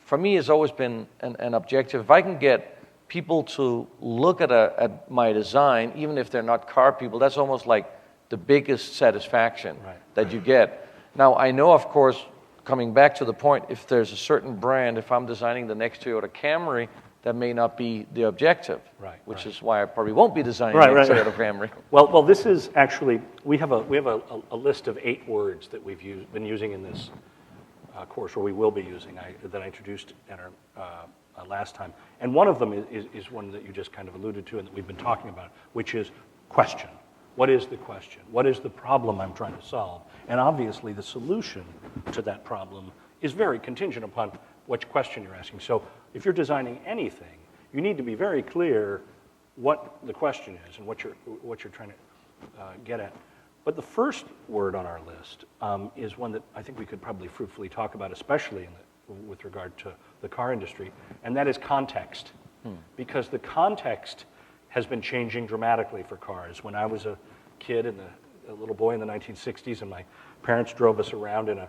B: for me, has always been an objective. If I can get people to look at my design, even if they're not car people, that's almost like the biggest satisfaction that you get. Now, I know, of course, coming back to the point, if there's a certain brand, if I'm designing the next Toyota Camry, that may not be the objective, which is why I probably won't be designing the next Toyota Camry.
A: Well, this is actually, we have a list of 8 words that we've been using in this course, or we will be using, that I introduced at our last time. And one of them is one that you just kind of alluded to and that we've been talking about, which is question. What is the question? What is the problem I'm trying to solve? And obviously the solution to that problem is very contingent upon which question you're asking. So if you're designing anything, you need to be very clear what the question is and what you're trying to get at. But the first word on our list is one that I think we could probably fruitfully talk about, especially with regard to the car industry, and that is context. Because the context has been changing dramatically for cars. When I was a kid and a little boy in the 1960s, and my parents drove us around in a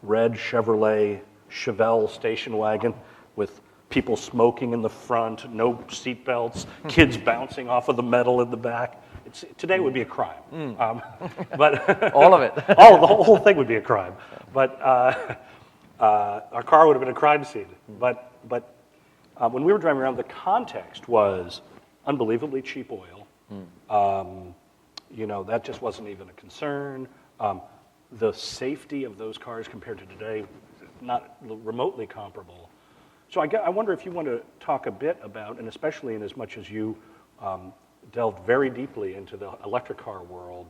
A: red Chevrolet Chevelle station wagon with people smoking in the front, no seatbelts, kids bouncing off of the metal in the back. Today would be a crime, but
B: all of it,
A: the whole thing would be a crime. But our car would have been a crime scene. But when we were driving around, the context was unbelievably cheap oil. That just wasn't even a concern. The safety of those cars compared to today, not remotely comparable. So I wonder if you want to talk a bit about, and especially in as much as you delved very deeply into the electric car world,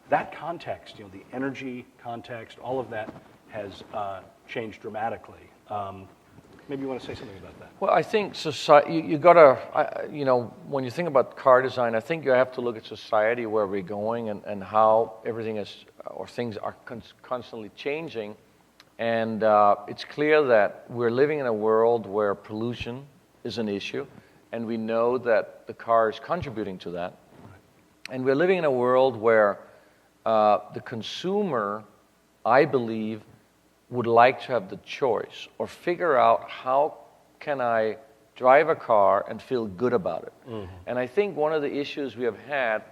A: that context, the energy context, all of that has changed dramatically. maybe you want to say something about that.
B: Well, I think society, you gotta, when you think about car design, I think you have to look at society, where we're going, and how everything is, or things are constantly changing. And it's clear that we're living in a world where pollution is an issue, and we know that the car is contributing to that. And we're living in a world where the consumer, I believe, would like to have the choice or figure out how can I drive a car and feel good about it. Mm-hmm. And I think one of the issues we have had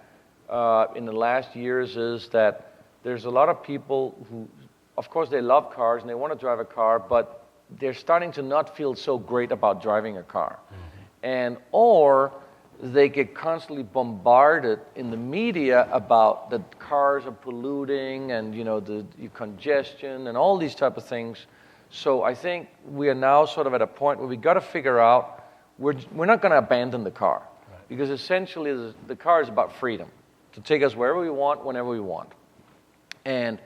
B: in the last years is that there's a lot of people who, of course, they love cars and they want to drive a car, but they're starting to not feel so great about driving a car. Mm-hmm. Or they get constantly bombarded in the media about that cars are polluting and the congestion and all these type of things. So I think we are now sort of at a point where we got to figure out we're not going to abandon the car, right? Because essentially the car is about freedom to take us wherever we want, whenever we want. And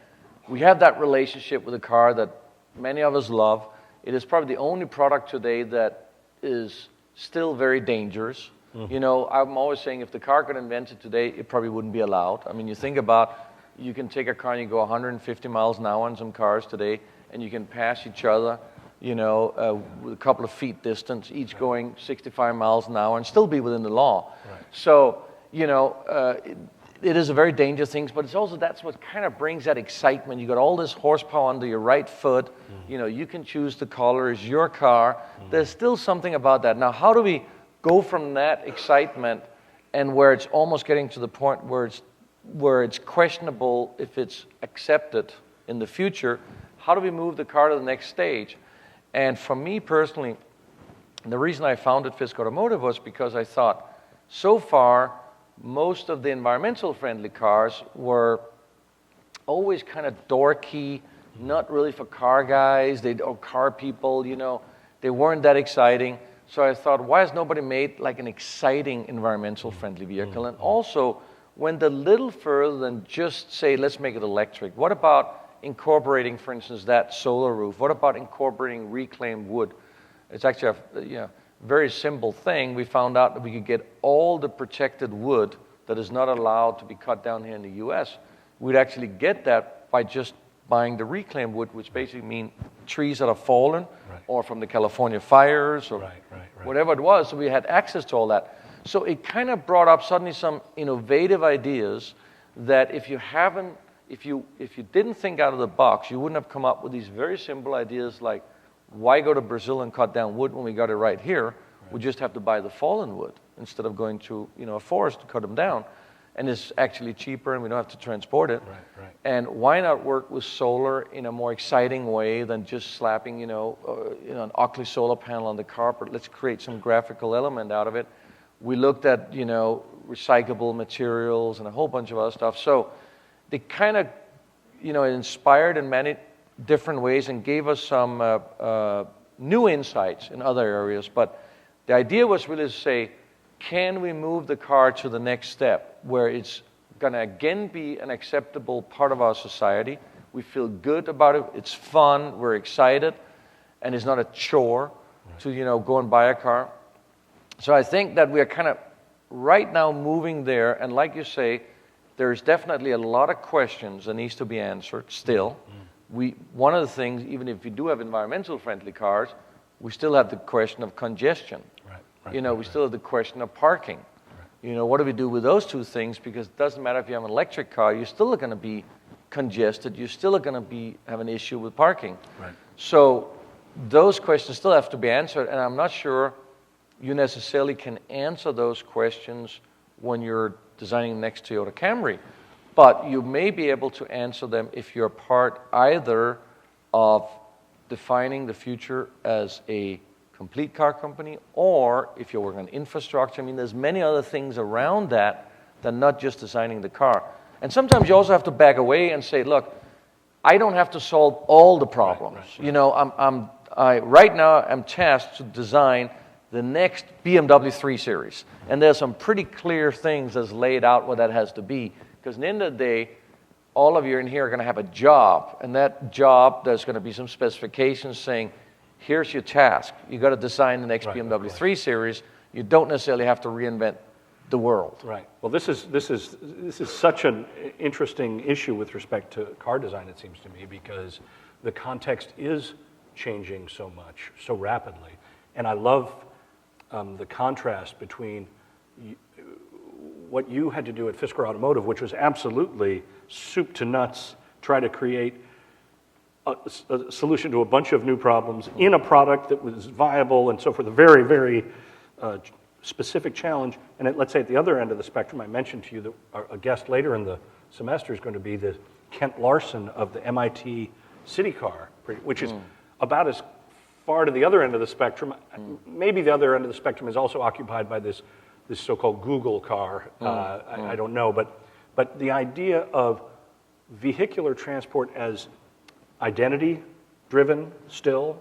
B: we have that relationship with the car that many of us love. It is probably the only product today that is still very dangerous. Mm-hmm. I'm always saying if the car got invented today, it probably wouldn't be allowed. I mean, you think about, you can take a car and you go 150 miles an hour on some cars today, and you can pass each other, with a couple of feet distance, each right. going 65 miles an hour and still be within the law. Right. So, it is a very dangerous thing, but it's also, that's what kind of brings that excitement. You got all this horsepower under your right foot. Mm-hmm. You can choose the color, it's your car. Mm-hmm. There's still something about that. Now, how do we go from that excitement and where it's almost getting to the point where it's questionable if it's accepted in the future? How do we move the car to the next stage? And for me personally, the reason I founded Fisker Automotive was because I thought, so far, most of the environmental friendly cars were always kind of dorky, not really for car guys, or car people, they weren't that exciting. So I thought, why has nobody made like an exciting environmental friendly vehicle? And also went a little further than just say, let's make it electric. What about incorporating, for instance, that solar roof? What about incorporating reclaimed wood? It's actually a very simple thing. We found out that we could get all the protected wood that is not allowed to be cut down here in the US. We'd actually get that by just buying the reclaimed wood, which basically mean trees that have fallen, right. or from the California fires, or right. whatever it was. So we had access to all that. So it kind of brought up suddenly some innovative ideas that if you didn't think out of the box, you wouldn't have come up with these very simple ideas like, why go to Brazil and cut down wood when we got it right here? Right. We just have to buy the fallen wood instead of going to a forest to cut them down. And it's actually cheaper, and we don't have to transport it. Right. And why not work with solar in a more exciting way than just slapping, an ugly solar panel on the car? But let's create some graphical element out of it. We looked at, recyclable materials and a whole bunch of other stuff. So they kind of, inspired in many different ways and gave us some new insights in other areas. But the idea was really to say, can we move the car to the next step where it's going to again be an acceptable part of our society? We feel good about it. It's fun. We're excited. And it's not a chore to, go and buy a car. So I think that we are kind of right now moving there. And like you say, there's definitely a lot of questions that needs to be answered still. One of the things, even if we do have environmental friendly cars, we still have the question of congestion. We still have the question of parking. Right. What do we do with those two things? Because it doesn't matter if you have an electric car, you're still going to be congested. You're still going to have an issue with parking. Right. So those questions still have to be answered, and I'm not sure you necessarily can answer those questions when you're designing the next Toyota Camry. But you may be able to answer them if you're part either of defining the future as a complete car company, or if you're working on infrastructure. I mean, there's many other things around that than not just designing the car. And sometimes you also have to back away and say, look, I don't have to solve all the problems. Right. Right now I'm tasked to design the next BMW 3 Series. And there's some pretty clear things that's laid out what that has to be. Because at the end of the day, all of you in here are going to have a job. And that job, there's going to be some specifications saying, here's your task. You got to design the next
A: Right,
B: BMW 3 Series. You don't necessarily have to reinvent the world.
A: Right. Well, this is such an interesting issue with respect to car design, it seems to me, because the context is changing so much, so rapidly. And I love the contrast between what you had to do at Fisker Automotive, which was absolutely soup to nuts, try to create a solution to a bunch of new problems in a product that was viable and so forth, a very, very specific challenge. And let's say at the other end of the spectrum, I mentioned to you that a guest later in the semester is going to be the Kent Larson of the MIT City Car, which is about as far to the other end of the spectrum. Maybe the other end of the spectrum is also occupied by this so-called Google car. I don't know, but the idea of vehicular transport as identity-driven still,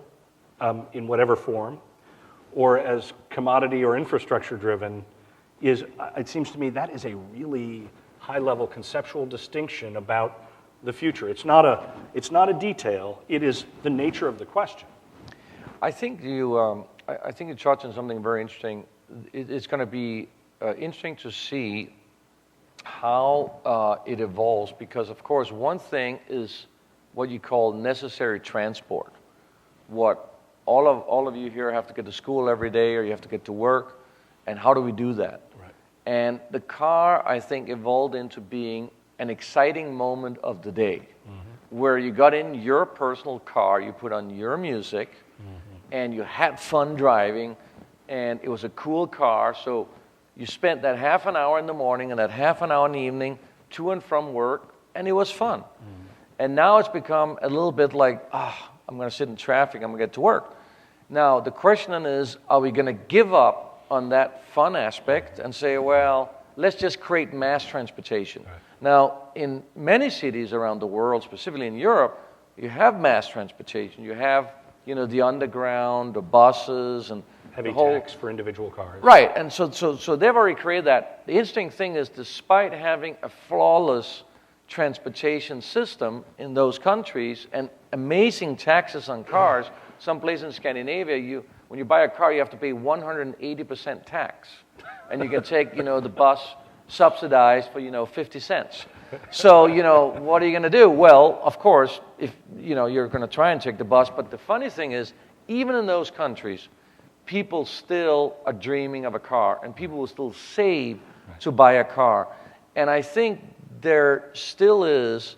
A: in whatever form, or as commodity or infrastructure-driven, it seems to me that is a really high-level conceptual distinction about the future. It's not a detail. It is the nature of the question.
B: I think you touched on something very interesting. It's going to be interesting to see how it evolves, because of course one thing is what you call necessary transport. What all of you here have to get to school every day, or you have to get to work, and how do we do that?
A: Right.
B: And the car, I think, evolved into being an exciting moment of the day, where you got in your personal car, you put on your music, and you had fun driving, and it was a cool car, so you spent that half an hour in the morning and that half an hour in the evening to and from work, and it was fun. And now it's become a little bit like, I'm going to sit in traffic, I'm going to get to work. Now, the question then is, are we going to give up on that fun aspect and say, well, let's just create mass transportation? Right. Now, in many cities around the world, specifically in Europe, you have mass transportation. You have, the underground, the buses, and
A: heavy
B: the whole
A: tax for individual cars.
B: Right, and so they've already created that. The interesting thing is, despite having a flawless transportation system in those countries and amazing taxes on cars, some place in Scandinavia, when you buy a car, you have to pay 180% tax, and you can take, the bus subsidized for 50 cents. So what are you going to do? Well, of course, if you're going to try and take the bus, but the funny thing is, even in those countries, people still are dreaming of a car, and people will still save to buy a car. And I think there still is,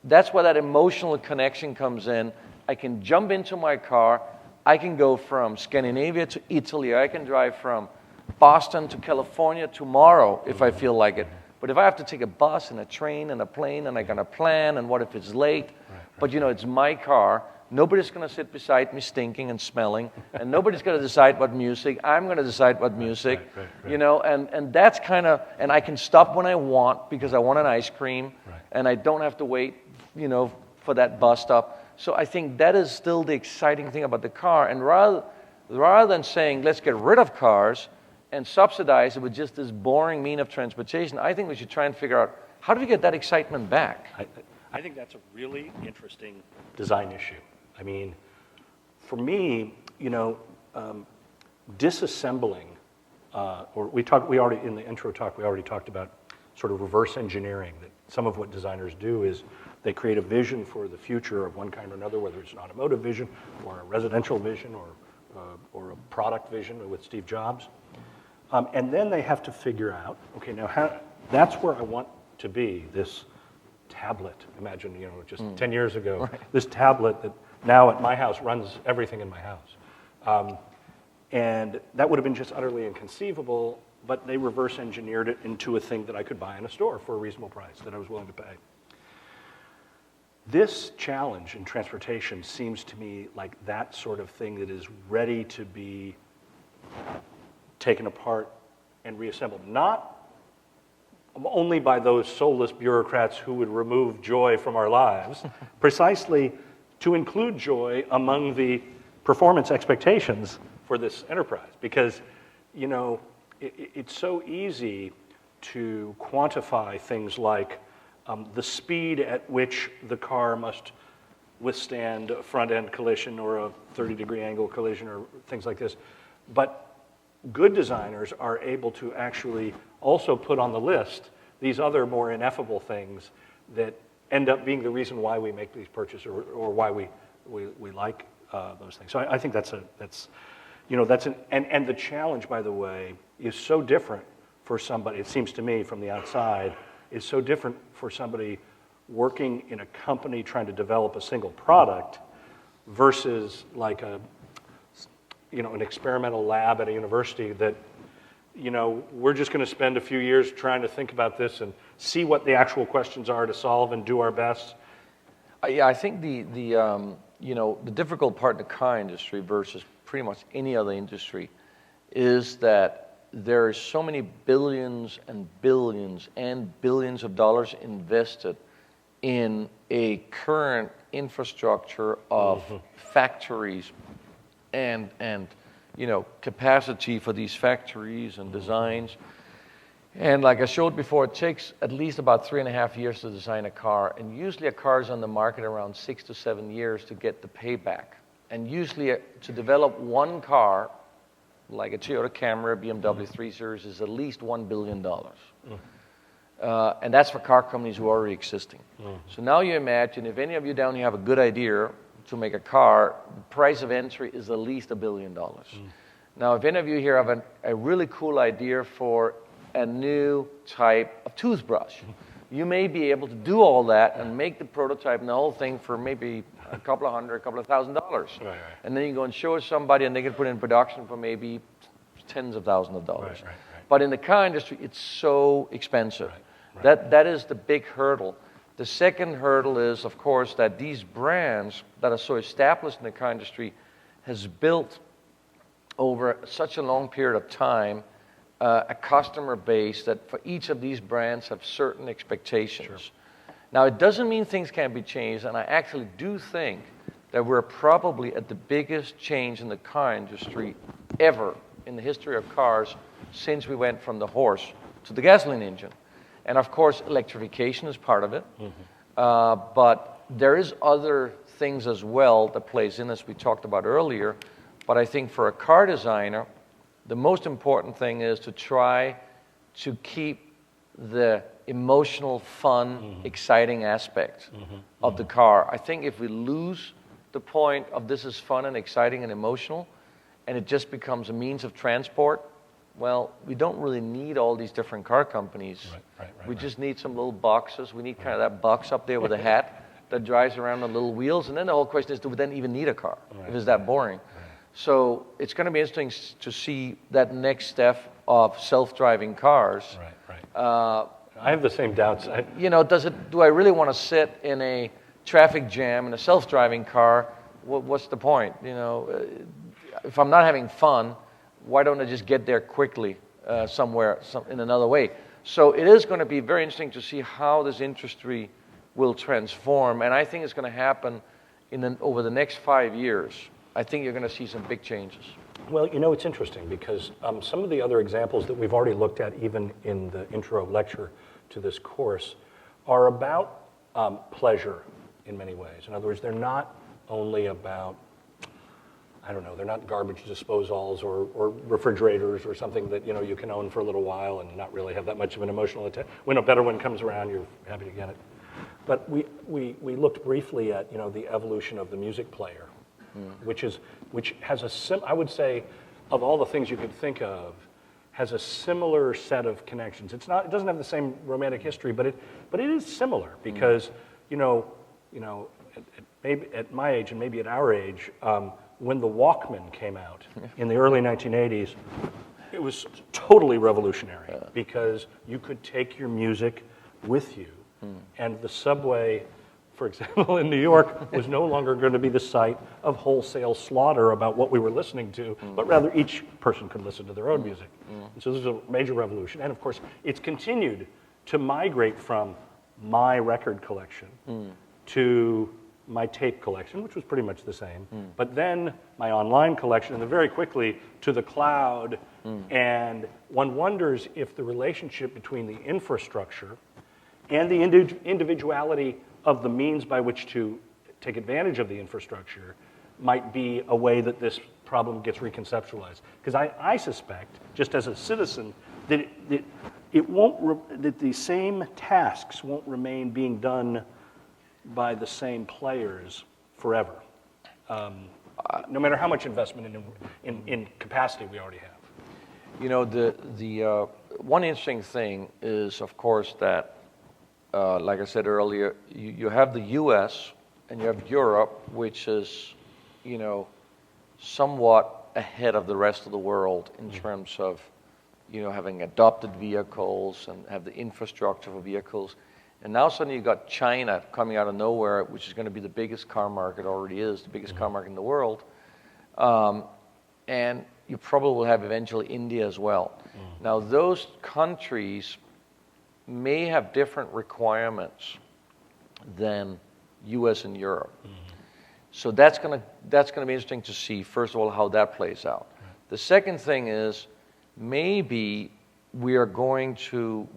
B: that's where that emotional connection comes in. I can jump into my car, I can go from Scandinavia to Italy, I can drive from Boston to California tomorrow if I feel like it. But if I have to take a bus and a train and a plane, and I got to plan, and what if it's late? But it's my car. Nobody's going to sit beside me stinking and smelling, and nobody's going to decide what music. I'm going to decide what music, and that's kind of, and I can stop when I want because I want an ice cream, and I don't have to wait, for that bus stop. So I think that is still the exciting thing about the car, and rather than saying, let's get rid of cars and subsidize it with just this boring mean of transportation, I think we should try and figure out, how do we get that excitement back?
A: I think that's a really interesting design issue. I mean, for me, disassembling, we already in the intro talk, we already talked about sort of reverse engineering, that some of what designers do is they create a vision for the future of one kind or another, whether it's an automotive vision or a residential vision or a product vision with Steve Jobs. And then they have to figure out, okay, now that's where I want to be, this tablet. Imagine, just 10 years ago, this tablet that now at my house runs everything in my house. And that would have been just utterly inconceivable, but they reverse engineered it into a thing that I could buy in a store for a reasonable price that I was willing to pay. This challenge in transportation seems to me like that sort of thing that is ready to be taken apart and reassembled, not only by those soulless bureaucrats who would remove joy from our lives, precisely to include joy among the performance expectations for this enterprise. Because, it's so easy to quantify things like the speed at which the car must withstand a front-end collision or a 30-degree angle collision or things like this. But good designers are able to actually also put on the list these other more ineffable things that end up being the reason why we make these purchases or why we like those things. So I think that's and the challenge, by the way, is so different for somebody, it seems to me from the outside, is so different for somebody working in a company trying to develop a single product versus like an experimental lab at a university that, we're just going to spend a few years trying to think about this and see what the actual questions are to solve and do our best.
B: Yeah, I think the difficult part in the car industry versus pretty much any other industry is that there are so many billions and billions and billions of dollars invested in a current infrastructure of factories and capacity for these factories and designs. And like I showed before, it takes at least about 3.5 years to design a car. And usually a car is on the market around 6 to 7 years to get the payback. And usually to develop one car, like a Toyota Camry, BMW 3 Series, is at least $1 billion. And that's for car companies who are already existing. So now you imagine if any of you down here have a good idea to make a car, the price of entry is at least $1 billion. Now, if any of you here have a really cool idea for a new type of toothbrush, you may be able to do all that and make the prototype and the whole thing for maybe a couple of $1,000. Right. And then you go and show it somebody and they can put it in production for maybe tens of thousands of dollars. Right. But in the car industry, it's so expensive. Right. That is the big hurdle. The second hurdle is, of course, that these brands that are so established in the car industry has built over such a long period of time a customer base that for each of these brands have certain expectations. Sure. Now, it doesn't mean things can't be changed, and I actually do think that we're probably at the biggest change in the car industry ever in the history of cars since we went from the horse to the gasoline engine. And of course, electrification is part of it, but there is other things as well that plays in, as we talked about earlier. But I think for a car designer, the most important thing is to try to keep the emotional, fun, exciting aspect of the car. I think if we lose the point of this is fun and exciting and emotional, and it just becomes a means of transport, well, we don't really need all these different car companies. We just need some little boxes. We need kind of that box up there with a hat that drives around on little wheels. And then the whole question is, do we then even need a car if it's that boring? So it's going to be interesting to see that next step of self-driving cars.
A: I have the same doubts.
B: Do I really want to sit in a traffic jam in a self-driving car? What's the point? If I'm not having fun, why don't I just get there quickly somewhere in another way? So it is going to be very interesting to see how this industry will transform, and I think it's going to happen over the next 5 years. I think you're going to see some big changes.
A: Well, it's interesting because some of the other examples that we've already looked at, even in the intro lecture to this course, are about pleasure in many ways. In other words, they're not only about, they're not garbage disposals or refrigerators or something that you can own for a little while and not really have that much of an emotional attachment. When a better one comes around, you're happy to get it. But we looked briefly at the evolution of the music player, which has I would say, of all the things you could think of, has a similar set of connections. It doesn't have the same romantic history, but it is similar because maybe at my age and maybe at our age. When the Walkman came out in the early 1980s, it was totally revolutionary because you could take your music with you. And the subway, for example, in New York, was no longer going to be the site of wholesale slaughter about what we were listening to, but rather each person could listen to their own music. And so this is a major revolution. And of course, it's continued to migrate from my record collection to my tape collection, which was pretty much the same, but then my online collection, and then very quickly to the cloud. And one wonders if the relationship between the infrastructure and the individuality of the means by which to take advantage of the infrastructure might be a way that this problem gets reconceptualized. Because I suspect, just as a citizen, that that the same tasks won't remain being done by the same players forever, no matter how much investment in capacity we already have.
B: You know, the one interesting thing is, of course, that, like I said earlier, you have the U.S. and you have Europe, which is, you know, somewhat ahead of the rest of the world in terms of, you know, having adopted vehicles and have the infrastructure for vehicles. And now suddenly you've got China coming out of nowhere, which is going to be the biggest car market, already is, the biggest car market in the world. And you probably will have eventually India as well. Now those countries may have different requirements than US and Europe. So that's going to be interesting to see, first of all, how that plays out. The second thing is, maybe we are going to,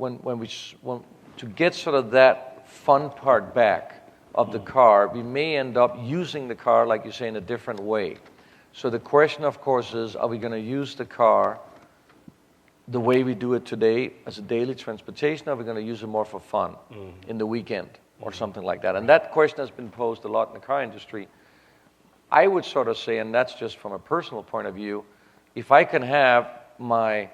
B: to get sort of that fun part back of the car, we may end up using the car, like you say, in a different way. So the question, of course, is, are we going to use the car the way we do it today as a daily transportation, or are we going to use it more for fun in the weekend or something like that? And that question has been posed a lot in the car industry. I would sort of say, and that's just from a personal point of view, if I can have my,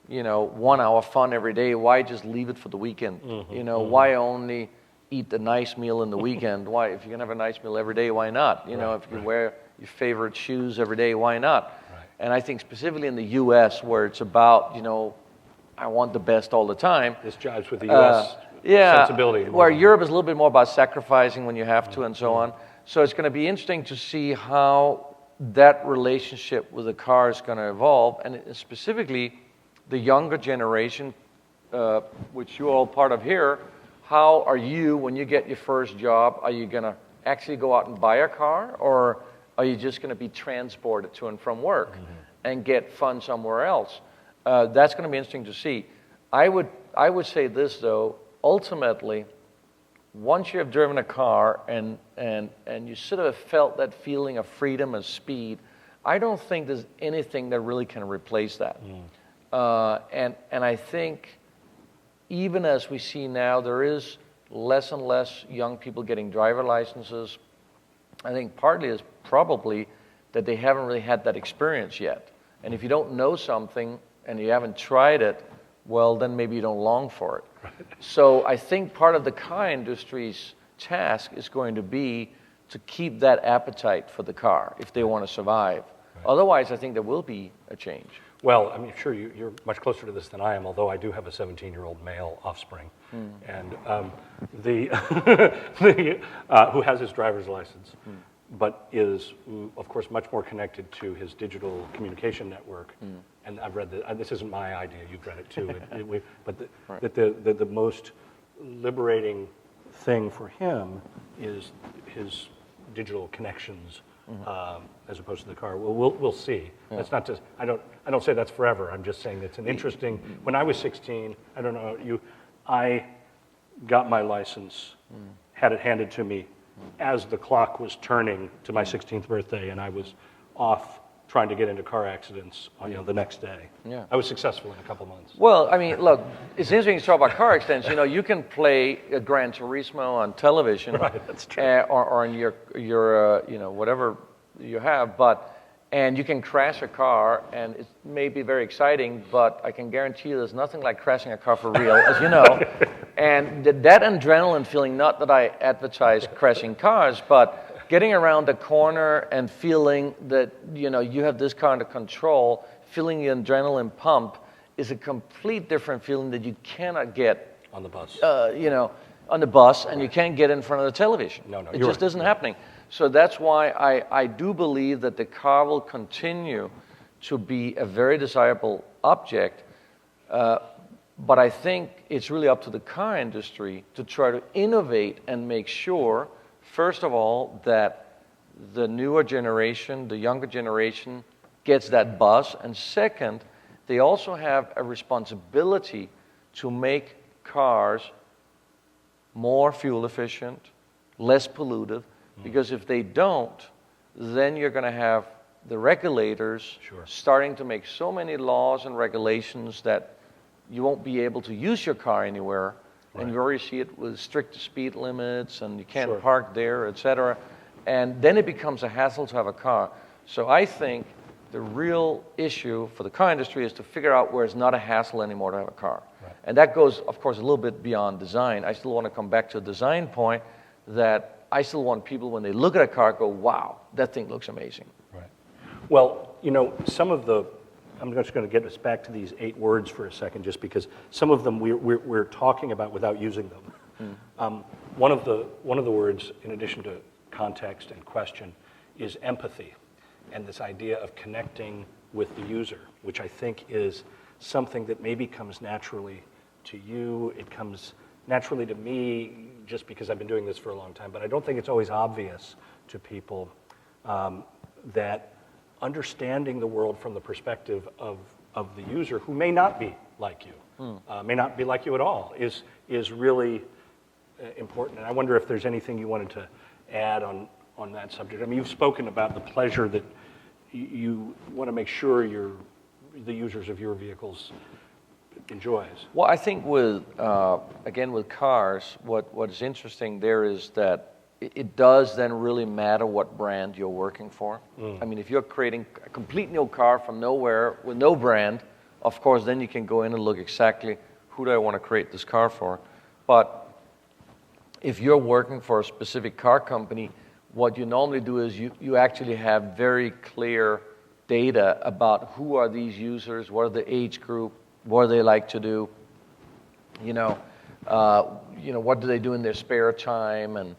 B: you know, 1 hour fun every day, why just leave it for the weekend? You know, why only eat the nice meal in the weekend? Why, if you can have a nice meal every day, why not? You know, if you wear your favorite shoes every day, why not? And I think specifically in the U.S., where it's about, you know, I want the best all the time.
A: This jives with the U.S. sensibility.
B: Where Europe is a little bit more about sacrificing when you have to and so on. So it's going to be interesting to see how that relationship with the car is going to evolve, and specifically the younger generation, which you're all part of here. How are you, when you get your first job, are you going to actually go out and buy a car, or are you just going to be transported to and from work and get fun somewhere else? That's going to be interesting to see. I would say this, though, ultimately, once you have driven a car and you sort of felt that feeling of freedom and speed, I don't think there's anything that really can replace that. And I think even as we see now, there is less and less young people getting driver licenses. I think partly is probably that they haven't really had that experience yet. And if you don't know something and you haven't tried it, well, then maybe you don't long for it. So I think part of the car industry's task is going to be to keep that appetite for the car if they want to survive. Otherwise, I think there will be a change.
A: Well, I mean, sure, you're much closer to this than I am, although I do have a 17-year-old male offspring, and who has his driver's license, but is, of course, much more connected to his digital communication network. And I've read that. This isn't my idea. You've read it too. That the most liberating thing for him is his digital connections. As opposed to the car. We'll see. That's not just. I don't say that's forever. I'm just saying it's an interesting. When I was 16, I don't know you. I got my license, had it handed to me as the clock was turning to my 16th birthday, and I was off trying to get into car accidents. You know, the next day. Yeah. I was successful in a couple months.
B: Well, I mean, look, it's interesting to talk about car accidents. You know, you can play a Gran Turismo on television,
A: right? That's true.
B: Or on your you know, whatever you have, and you can crash a car, and it may be very exciting, but I can guarantee you there's nothing like crashing a car for real, as you know. And that adrenaline feeling, not that I advertise crashing cars, but getting around the corner and feeling that, you know, you have this car under control, feeling the adrenaline pump is a complete different feeling that you cannot get
A: on the bus.
B: You know, on the bus, and you can't get in front of the television.
A: No,
B: it just isn't happening. So that's why I do believe that the car will continue to be a very desirable object, but I think it's really up to the car industry to try to innovate and make sure, first of all, that the newer generation, the younger generation, gets that buzz, and second, they also have a responsibility to make cars more fuel efficient, less pollutive, Because if they don't, then you're going to have the regulators starting to make so many laws and regulations that you won't be able to use your car anywhere. And you already see it with strict speed limits, and you can't park there, etc. And then it becomes a hassle to have a car. So I think the real issue for the car industry is to figure out where it's not a hassle anymore to have a car. And that goes, of course, a little bit beyond design. I still want to come back to a design point that I still want people, when they look at a car, go, wow, that thing looks amazing.
A: Right. Well, you know, some of the, I'm just going to get us back to these 8 words for a second, just because some of them we're talking about without using them. One of the words, in addition to context and question, is empathy, and this idea of connecting with the user, which I think is something that maybe comes naturally to you. It comes naturally to me just because I've been doing this for a long time, but I don't think it's always obvious to people that understanding the world from the perspective of the user, who may not be like you, may not be like you at all, is really important. And I wonder if there's anything you wanted to add on that subject. I mean, you've spoken about the pleasure that you want to make sure the users of your vehicles enjoys.
B: Well, I think with, again, with cars, what is interesting there is that it does then really matter what brand you're working for. I mean, if you're creating a complete new car from nowhere with no brand, of course, then you can go in and look exactly who do I want to create this car for. But if you're working for a specific car company, what you normally do is you actually have very clear data about who are these users, what are the age group, what do they like to do, what do they do in their spare time, and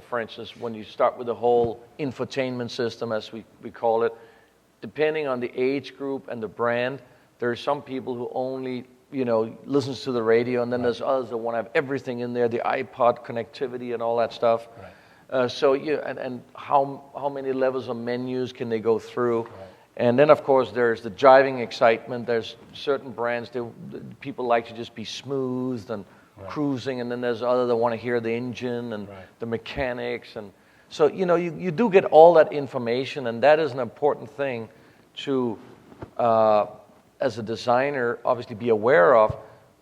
B: for instance, when you start with the whole infotainment system, as we call it, depending on the age group and the brand, there are some people who only listens to the radio, and then there's others that want to have everything in there, the iPod connectivity and all that stuff. So how many levels of menus can they go through? And then, of course, there's the driving excitement. There's certain brands that people like to just be smooth and cruising, and then there's others that want to hear the engine and the mechanics. And so, you do get all that information, and that is an important thing to, as a designer, obviously be aware of.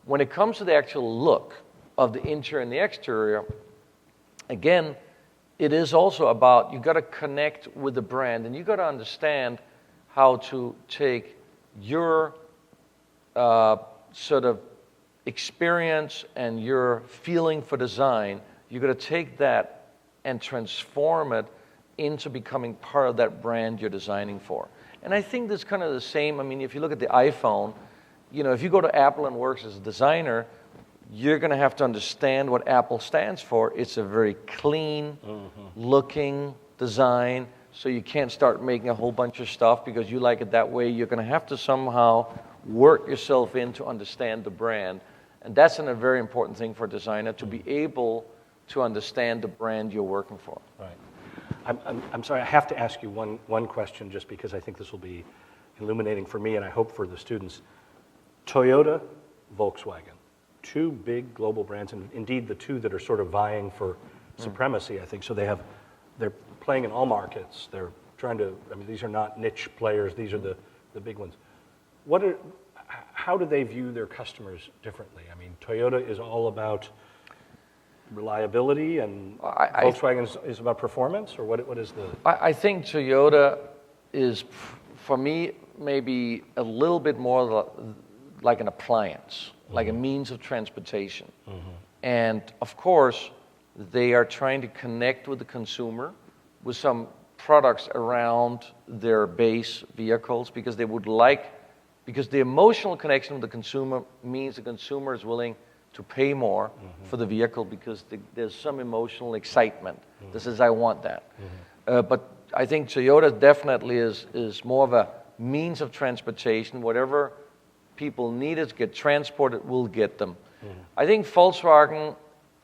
B: When it comes to the actual look of the interior and the exterior, again, it is also about, you've got to connect with the brand, and you've got to understand how to take your sort of experience and your feeling for design, you've got to take that and transform it into becoming part of that brand you're designing for. And I think that's kind of the same. I mean, if you look at the iPhone, if you go to Apple and work as a designer, you're going to have to understand what Apple stands for. It's a very clean looking design, so you can't start making a whole bunch of stuff because you like it that way. You're going to have to somehow work yourself in to understand the brand. And that's a very important thing for a designer, to be able to understand the brand you're working for.
A: Right. I'm sorry, I have to ask you one question, just because I think this will be illuminating for me and I hope for the students. Toyota, Volkswagen, 2 big global brands, and indeed the 2 that are sort of vying for supremacy, I think. So they're playing in all markets. They're trying to, these are not niche players, these are the big ones. How do they view their customers differently? I mean, Toyota is all about reliability, and Volkswagen is about performance, or what is the...
B: I think Toyota is, for me, maybe a little bit more like an appliance, like a means of transportation. And of course, they are trying to connect with the consumer with some products around their base vehicles, because the emotional connection with the consumer means the consumer is willing to pay more for the vehicle because there's some emotional excitement. This is, I want that. But I think Toyota definitely is more of a means of transportation. Whatever people need to get transported, we'll get them. I think Volkswagen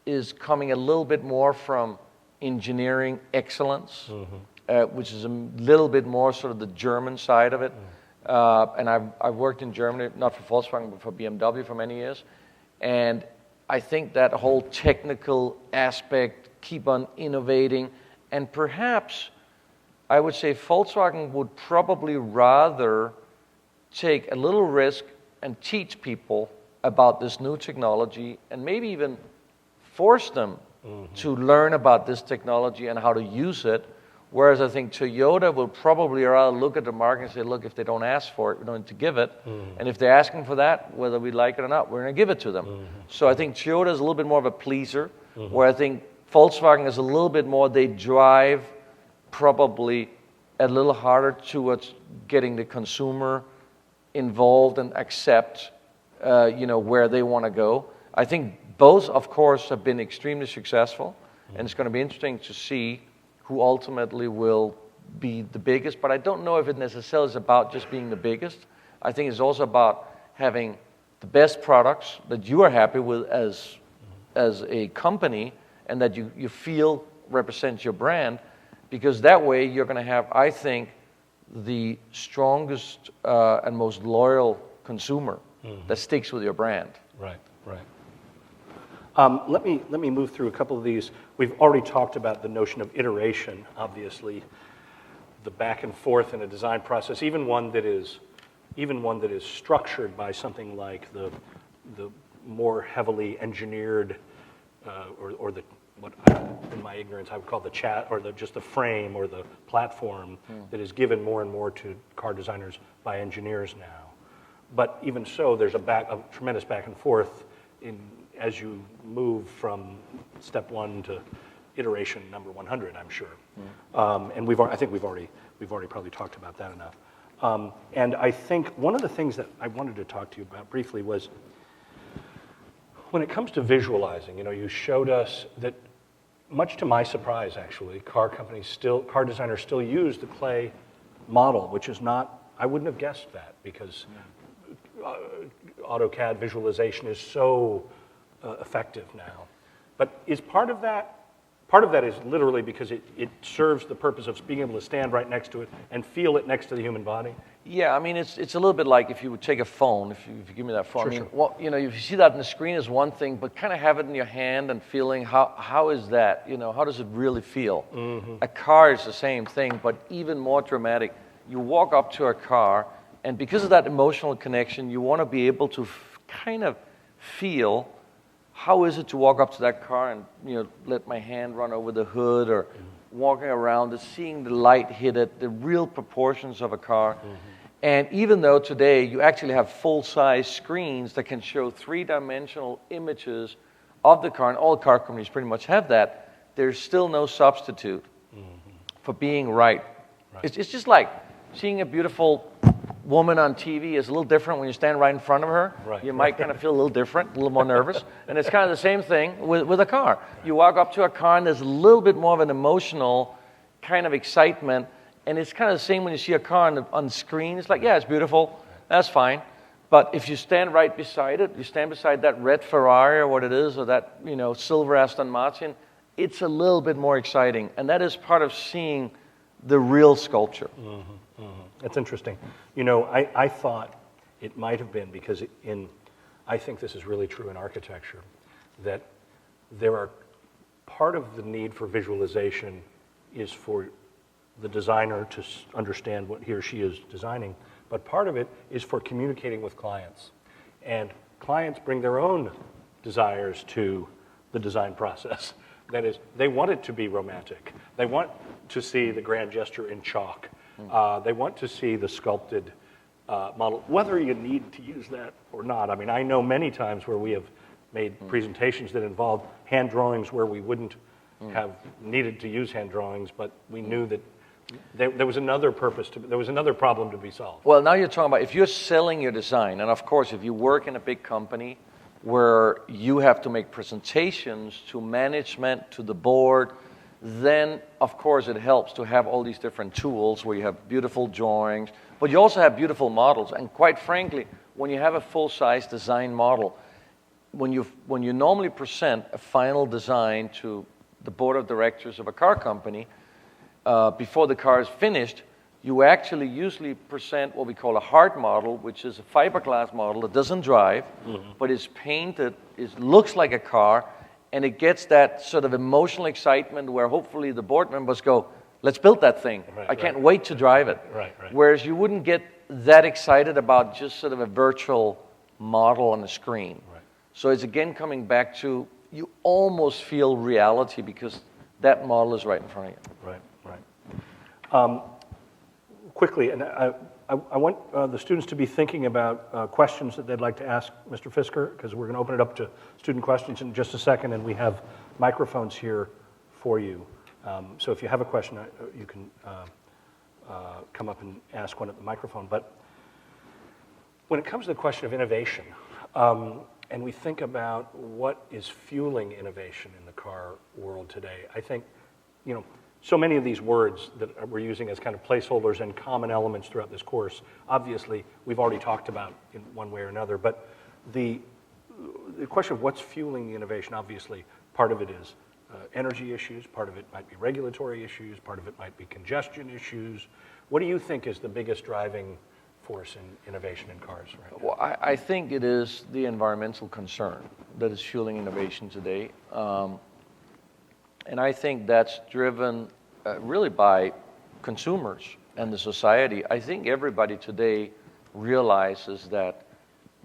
B: is coming a little bit more from engineering excellence, which is a little bit more sort of the German side of it. And I've worked in Germany, not for Volkswagen, but for BMW for many years. And I think that whole technical aspect, keep on innovating. And perhaps, I would say Volkswagen would probably rather take a little risk and teach people about this new technology and maybe even force them to learn about this technology and how to use it. Whereas I think Toyota will probably rather look at the market and say, look, if they don't ask for it, we don't need to give it. And if they're asking for that, whether we like it or not, we're going to give it to them. So I think Toyota is a little bit more of a pleaser, where I think Volkswagen is a little bit more, they drive probably a little harder towards getting the consumer involved and accept where they want to go. I think both, of course, have been extremely successful, and it's going to be interesting to see who ultimately will be the biggest. But I don't know if it necessarily is about just being the biggest. I think it's also about having the best products that you are happy with as a company and that you feel represents your brand, because that way you're going to have, I think, the strongest and most loyal consumer that sticks with your brand.
A: Right. Let me move through a couple of these. We've already talked about the notion of iteration, obviously, the back and forth in a design process, even one that is structured by something like the more heavily engineered or the what in my ignorance I would call the chat or just the frame or the platform that is given more and more to car designers by engineers now. But even so, there's a tremendous back and forth as you move from step 1 to iteration number 100, I'm sure. And I think we've already probably talked about that enough. And I think one of the things that I wanted to talk to you about briefly was when it comes to visualizing. You showed us that, much to my surprise, actually, car designers still use the clay model, which is not. I wouldn't have guessed that because AutoCAD visualization is so effective now. But is part of that is literally because it serves the purpose of being able to stand right next to it and feel it next to the human body?
B: Yeah, I mean, it's a little bit like if you would take a phone, if you give me that phone.
A: Sure.
B: Well, if you see that on the screen is one thing, but kind of have it in your hand and feeling how is that? How does it really feel? A car is the same thing, but even more dramatic. You walk up to a car, and because of that emotional connection, you want to be able to kind of feel how is it to walk up to that car and let my hand run over the hood or walking around it, seeing the light hit it, the real proportions of a car. And even though today you actually have full-size screens that can show three-dimensional images of the car, and all car companies pretty much have that, there's still no substitute for being right. It's just like seeing a beautiful woman on TV is a little different when you stand right in front of her. You might kind of feel a little different, a little more nervous. And it's kind of the same thing with a car. You walk up to a car and there's a little bit more of an emotional kind of excitement. And it's kind of the same when you see a car on screen. It's like, yeah, it's beautiful. That's fine. But if you stand right beside it, you stand beside that red Ferrari or what it is, or that silver Aston Martin, it's a little bit more exciting. And that is part of seeing the real sculpture.
A: That's interesting. I thought it might have been because I think this is really true in architecture, that there are part of the need for visualization is for the designer to understand what he or she is designing, but part of it is for communicating with clients. And clients bring their own desires to the design process. That is, they want it to be romantic. They want to see the grand gesture in chalk. They want to see the sculpted model, whether you need to use that or not. I mean, I know many times where we have made presentations that involved hand drawings where we wouldn't have needed to use hand drawings, but we knew that there was another there was another problem to be solved.
B: Well, now you're talking about if you're selling your design, and of course, if you work in a big company where you have to make presentations to management, to the board, then of course it helps to have all these different tools where you have beautiful drawings, but you also have beautiful models. And quite frankly, when you have a full-size design model, when you normally present a final design to the board of directors of a car company, before the car is finished, you actually usually present what we call a hard model, which is a fiberglass model that doesn't drive, but is painted, looks like a car, and it gets that sort of emotional excitement where hopefully the board members go, let's build that thing. I can't wait to drive it.
A: Right.
B: Whereas you wouldn't get that excited about just sort of a virtual model on the screen.
A: Right.
B: So it's again coming back to you almost feel reality because that model is right in front of you.
A: Right. Quickly, and I want the students to be thinking about questions that they'd like to ask Mr. Fisker, because we're going to open it up to student questions in just a second, and we have microphones here for you. So if you have a question, you can come up and ask one at the microphone. But when it comes to the question of innovation, and we think about what is fueling innovation in the car world today, I think, so many of these words that we're using as kind of placeholders and common elements throughout this course, obviously, we've already talked about in one way or another, but the question of what's fueling the innovation, obviously, part of it is energy issues, part of it might be regulatory issues, part of it might be congestion issues. What do you think is the biggest driving force in innovation in cars right now?
B: Well, I think it is the environmental concern that is fueling innovation today. And I think that's driven really by consumers and the society. I think everybody today realizes that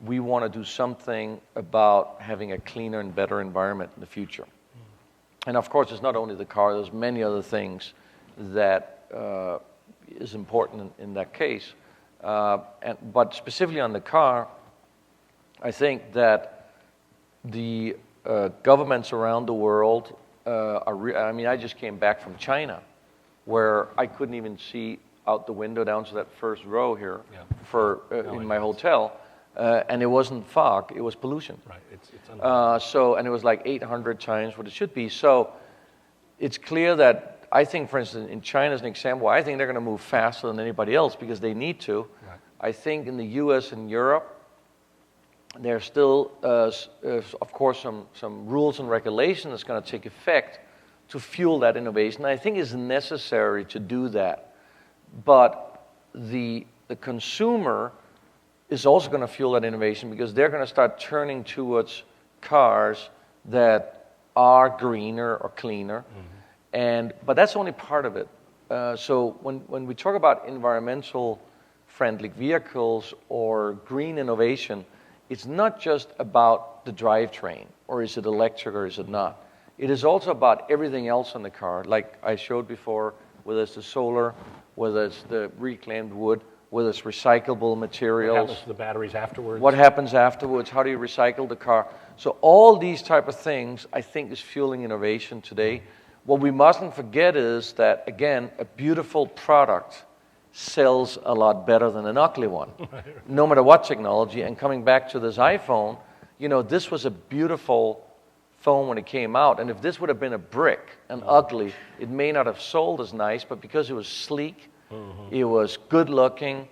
B: we want to do something about having a cleaner and better environment in the future. And of course, it's not only the car, there's many other things that is important in that case. But specifically on the car, I think that the governments around the world I just came back from China, where I couldn't even see out the window down to that first row here in my hotel, and it wasn't fog; it was pollution.
A: Right. It's
B: and it was like 800 times what it should be. So it's clear that I think, for instance, in China as an example, I think they're going to move faster than anybody else because they need to.
A: Right.
B: I think in the U.S. and Europe, there's still, of course, some rules and regulations that's going to take effect to fuel that innovation. I think it's necessary to do that. But the consumer is also going to fuel that innovation because they're going to start turning towards cars that are greener or cleaner. Mm-hmm. But that's only part of it. So when we talk about environmental friendly vehicles or green innovation, it's not just about the drivetrain, or is it electric or is it not. It is also about everything else on the car, like I showed before, whether it's the solar, whether it's the reclaimed wood, whether it's recyclable materials.
A: What happens to the batteries afterwards?
B: What happens afterwards? How do you recycle the car? So all these type of things, I think, is fueling innovation today. What we mustn't forget is that, again, a beautiful product sells a lot better than an ugly one, no matter what technology. And coming back to this iPhone, this was a beautiful phone when it came out, and if this would have been a brick and ugly, it may not have sold as nice, but because it was sleek, it was good looking,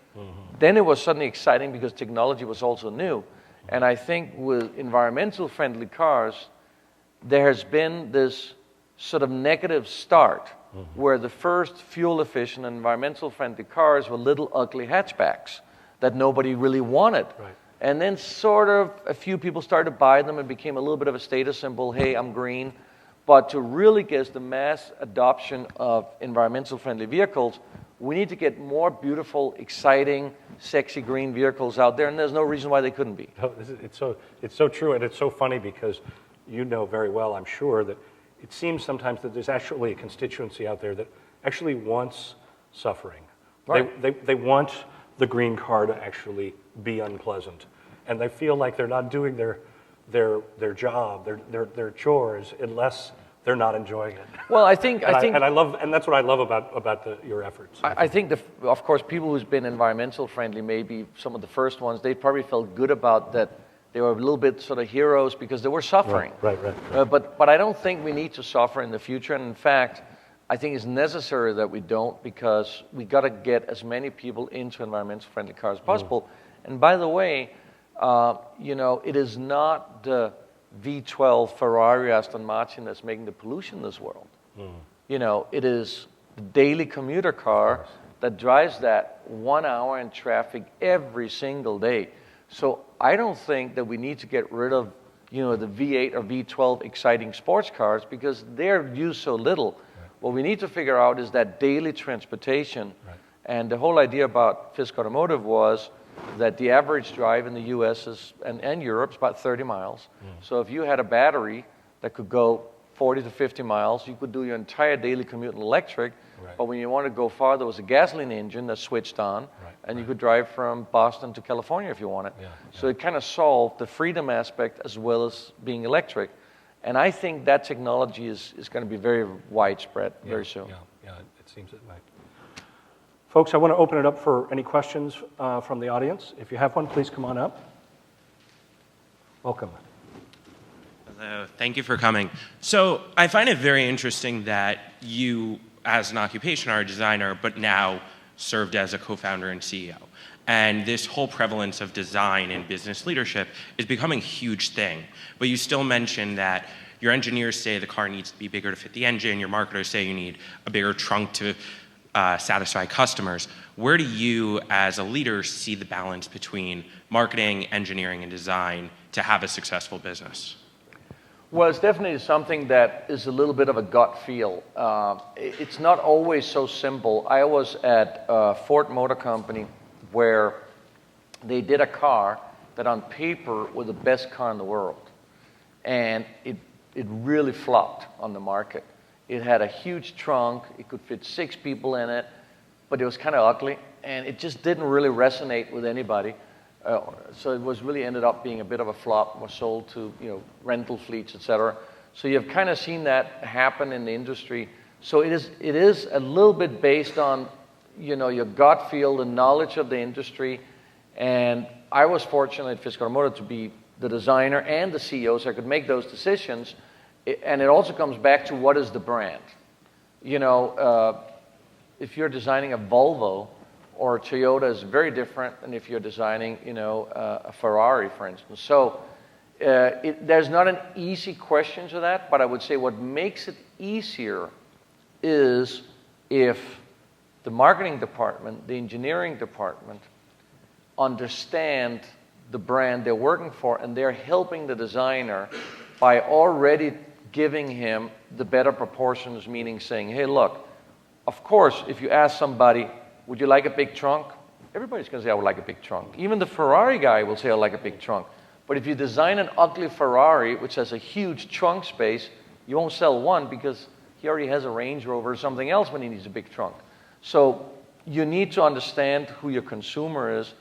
B: then it was suddenly exciting because technology was also new. And I think with environmental friendly cars, there has been this sort of negative start where the first fuel-efficient and environmental-friendly cars were little ugly hatchbacks that nobody really wanted. Right. And then sort of a few people started to buy them and became a little bit of a status symbol, hey, I'm green. But to really get the mass adoption of environmental-friendly vehicles, we need to get more beautiful, exciting, sexy green vehicles out there, and there's no reason why they couldn't be.
A: It's so true, and it's so funny because you know very well, I'm sure, that it seems sometimes that there's actually a constituency out there that actually wants suffering. Right. They want the green car to actually be unpleasant, and they feel like they're not doing their job, their chores, unless they're not enjoying it.
B: Well, I think
A: that's what I love about your efforts.
B: I think of course, people who's been environmental friendly, maybe some of the first ones, they probably felt good about that. They were a little bit sort of heroes because they were suffering.
A: Right.
B: But I don't think we need to suffer in the future. And in fact, I think it's necessary that we don't, because we got to get as many people into environmental friendly cars as possible. And by the way, it is not the V12 Ferrari Aston Martin that's making the pollution in this world. It is the daily commuter car that drives that 1 hour in traffic every single day. So I don't think that we need to get rid of the V8 or V12 exciting sports cars because they're used so little. Right. What we need to figure out is that daily transportation. Right. And the whole idea about Fisker Automotive was that the average drive in the US and Europe is about 30 miles. So if you had a battery that could go 40 to 50 miles, you could do your entire daily commute in electric. Right. But when you want to go far, there was a gasoline engine that switched on, and you could drive from Boston to California if you wanted. So it kind of solved the freedom aspect as well as being electric. And I think that technology is going to be very widespread very soon.
A: Yeah, it seems that way. Folks, I want to open it up for any questions from the audience. If you have one, please come on up. Welcome.
C: Hello, thank you for coming. So I find it very interesting that you, as an occupation, are a designer, but now served as a co-founder and CEO. And this whole prevalence of design in business leadership is becoming a huge thing. But you still mention that your engineers say the car needs to be bigger to fit the engine, your marketers say you need a bigger trunk to satisfy customers. Where do you, as a leader, see the balance between marketing, engineering, and design to have a successful business?
B: Well, it's definitely something that is a little bit of a gut feel. It's not always so simple. I was at Ford Motor Company where they did a car that on paper was the best car in the world. And it really flopped on the market. It had a huge trunk, it could fit 6 people in it, but it was kind of ugly, and it just didn't really resonate with anybody. So it was really ended up being a bit of a flop, was sold to rental fleets, etc. So you've kind of seen that happen in the industry. So it is a little bit based on your gut feel, the knowledge of the industry, and I was fortunate at Fisker Automotive to be the designer and the CEO, so I could make those decisions. And it also comes back to what is the brand. If you're designing a Volvo or a Toyota is very different than if you're designing, a Ferrari, for instance. So there's not an easy question to that, but I would say what makes it easier is if the marketing department, the engineering department, understand the brand they're working for, and they're helping the designer by already giving him the better proportions, meaning saying, hey, look, of course, if you ask somebody, would you like a big trunk? Everybody's going to say, I would like a big trunk. Even the Ferrari guy will say, I like a big trunk. But if you design an ugly Ferrari, which has a huge trunk space, you won't sell one because he already has a Range Rover or something else when he needs a big trunk. So you need to understand who your consumer is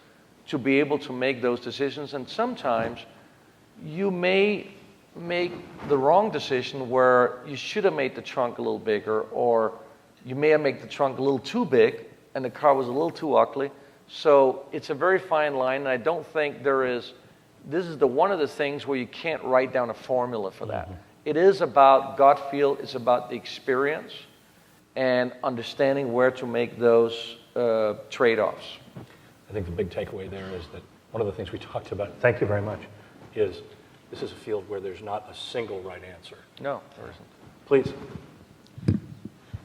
B: to be able to make those decisions. And sometimes you may make the wrong decision where you should have made the trunk a little bigger, or you may have made the trunk a little too big and the car was a little too ugly. So it's a very fine line, and I don't think this is one of the things where you can't write down a formula for that. It is about gut feel, it's about the experience and understanding where to make those trade-offs.
A: I think the big takeaway there is that one of the things we talked about, thank you very much, is this is a field where there's not a single right answer.
B: No, there isn't.
A: Please.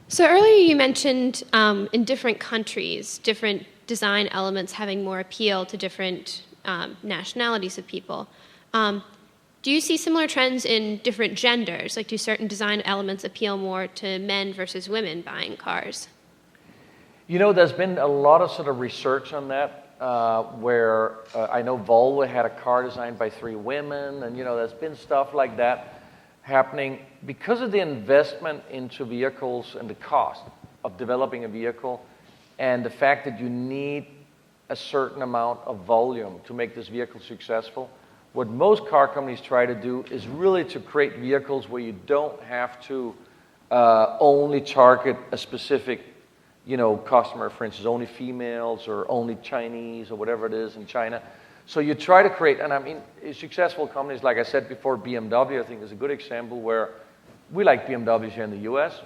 D: So earlier you mentioned in different countries, different design elements having more appeal to different nationalities of people. Do you see similar trends in different genders? Like, do certain design elements appeal more to men versus women buying cars?
B: There's been a lot of sort of research on that. Where I know Volvo had a car designed by 3 women, and there's been stuff like that happening because of the investment into vehicles and the cost of developing a vehicle, and the fact that you need a certain amount of volume to make this vehicle successful. What most car companies try to do is really to create vehicles where you don't have to only target a specific customer, for instance, only females or only Chinese or whatever it is in China. So you try to create, and I mean, successful companies, like I said before, BMW, I think is a good example where we like BMWs here in the US.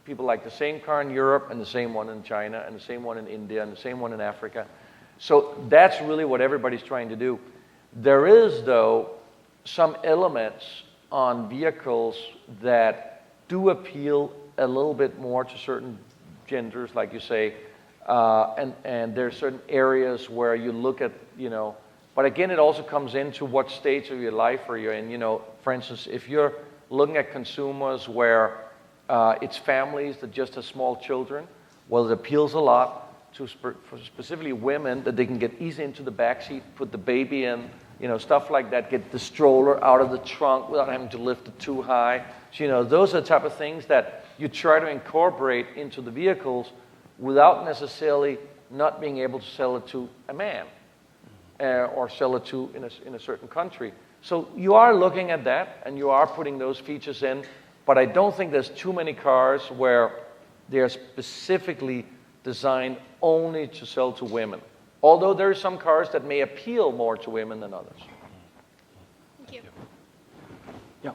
B: People like the same car in Europe and the same one in China and the same one in India and the same one in Africa. So that's really what everybody's trying to do. There is, though, some elements on vehicles that do appeal a little bit more to certain genders, like you say, and there are certain areas where you look at, But again, it also comes into what stage of your life are you in. You know, for instance, if you're looking at consumers where it's families that just have small children, well, it appeals a lot to for specifically women that they can get easy into the back seat, put the baby in, you know, stuff like that, get the stroller out of the trunk without having to lift it too high. So, you know, those are the type of things that you try to incorporate into the vehicles without necessarily not being able to sell it to a man or sell it to in a certain country. So you are looking at that, and you are putting those features in, but I don't think there's too many cars where they're specifically designed only to sell to women. Although there are some cars that may appeal more to women than others.
D: Thank you.
A: Yeah.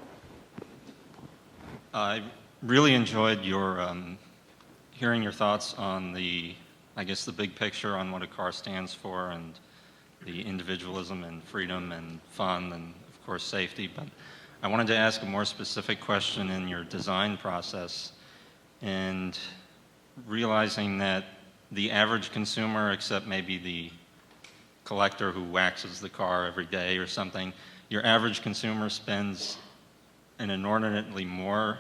E: I really enjoyed your hearing your thoughts on the big picture on what a car stands for, and the individualism and freedom and fun and, of course, safety. But I wanted to ask a more specific question in your design process, and realizing that the average consumer, except maybe the collector who waxes the car every day or something, your average consumer spends an inordinately more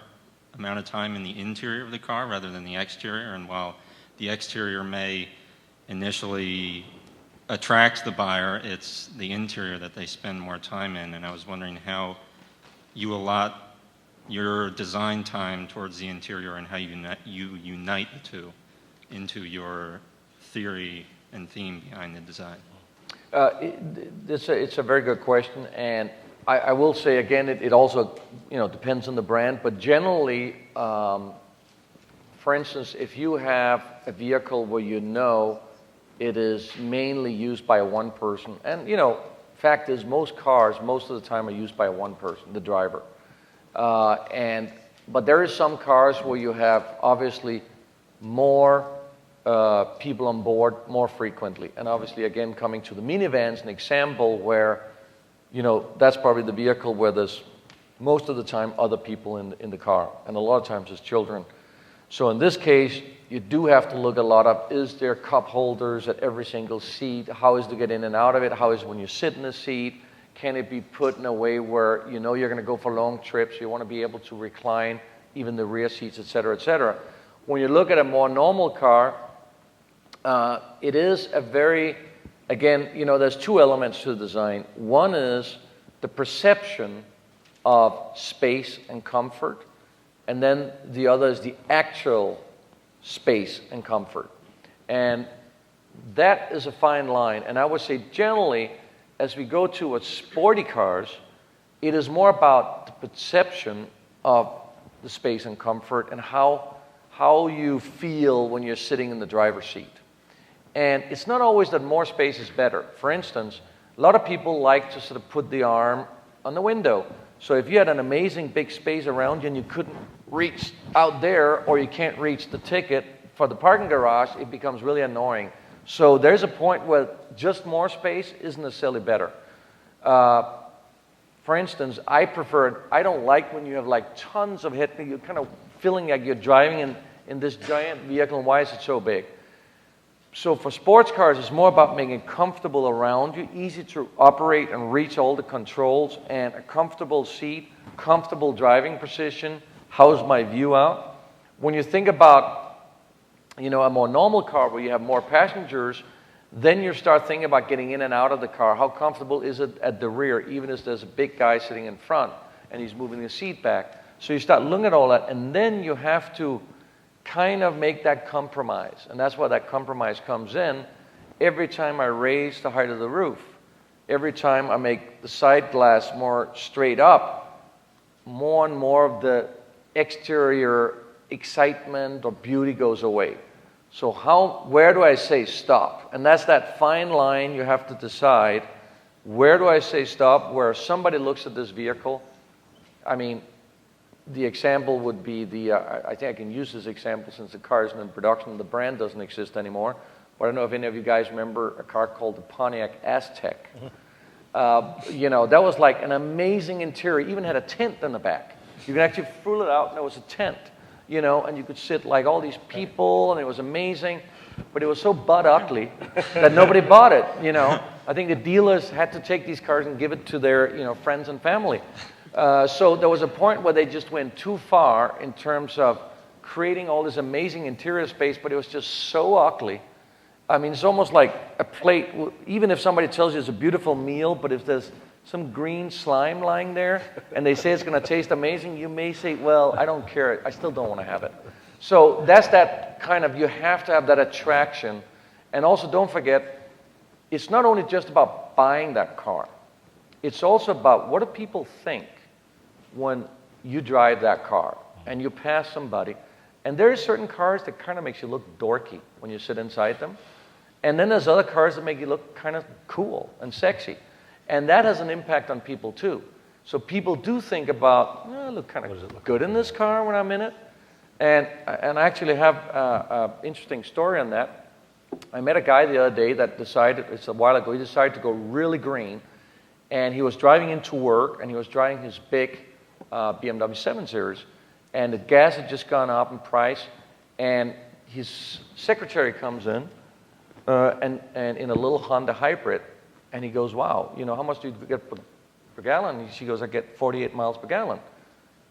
E: amount of time in the interior of the car rather than the exterior. And while the exterior may initially attract the buyer, it's the interior that they spend more time in. And I was wondering how you allot your design time towards the interior and how you unite the two into your theory and theme behind the design.
B: It's a very good question, and I will say again, it also depends on the brand, but generally, for instance, if you have a vehicle where you know it is mainly used by one person, and fact is most cars most of the time are used by one person, the driver, but there is some cars where you have obviously more people on board more frequently, and obviously again coming to the minivans, an example where that's probably the vehicle where there's most of the time other people in the car, and a lot of times it's children. So in this case, you do have to look a lot up, is there cup holders at every single seat? How is to get in and out of it? How is when you sit in the seat? Can it be put in a way where you're going to go for long trips, you want to be able to recline even the rear seats, et cetera, et cetera. When you look at a more normal car, it is a very, again, there's two elements to the design. One is the perception of space and comfort, and then the other is the actual space and comfort. And that is a fine line. And I would say generally, as we go towards sporty cars, it is more about the perception of the space and comfort and how you feel when you're sitting in the driver's seat. And it's not always that more space is better. For instance, a lot of people like to sort of put the arm on the window. So if you had an amazing big space around you and you couldn't reach out there, or you can't reach the ticket for the parking garage, it becomes really annoying. So there's a point where just more space isn't necessarily better. For instance, I don't like when you have like tons of head, you're kind of feeling like you're driving in this giant vehicle, and why is it so big? So for sports cars, it's more about making it comfortable around you, easy to operate and reach all the controls, and a comfortable seat, comfortable driving position. How's my view out? When you think about, a more normal car where you have more passengers, then you start thinking about getting in and out of the car. How comfortable is it at the rear, even if there's a big guy sitting in front and he's moving the seat back? So you start looking at all that, and then you have to kind of make that compromise. And that's where that compromise comes in. Every time I raise the height of the roof, every time I make the side glass more straight up, more and more of the exterior excitement or beauty goes away. So where do I say stop? And that's that fine line you have to decide. Where do I say stop? Where somebody looks at this vehicle, the example would be I think I can use this example since the car isn't in production, the brand doesn't exist anymore. But I don't know if any of you guys remember a car called the Pontiac Aztec. That was like an amazing interior, even had a tent in the back. You could actually fool it out and there was a tent, and you could sit like all these people, and it was amazing. But it was so butt ugly that nobody bought it, I think the dealers had to take these cars and give it to their friends and family. So there was a point where they just went too far in terms of creating all this amazing interior space, but it was just so ugly. I mean, it's almost like a plate. Even if somebody tells you it's a beautiful meal, but if there's some green slime lying there and they say it's going to taste amazing, you may say, well, I don't care. I still don't want to have it. So that's that kind of, you have to have that attraction. And also don't forget, it's not only just about buying that car. It's also about what do people think when you drive that car and you pass somebody. And there are certain cars that kind of makes you look dorky when you sit inside them. And then there's other cars that make you look kind of cool and sexy. And that has an impact on people too. So people do think about, I look kind of good in this car when I'm in it. And I actually have an interesting story on that. I met a guy the other day that decided, it's a while ago, he decided to go really green. And he was driving into work, and he was driving his big BMW 7 Series. And the gas had just gone up in price. And his secretary comes in, and in a little Honda hybrid. And he goes, wow, how much do you get per gallon? And she goes, I get 48 miles per gallon.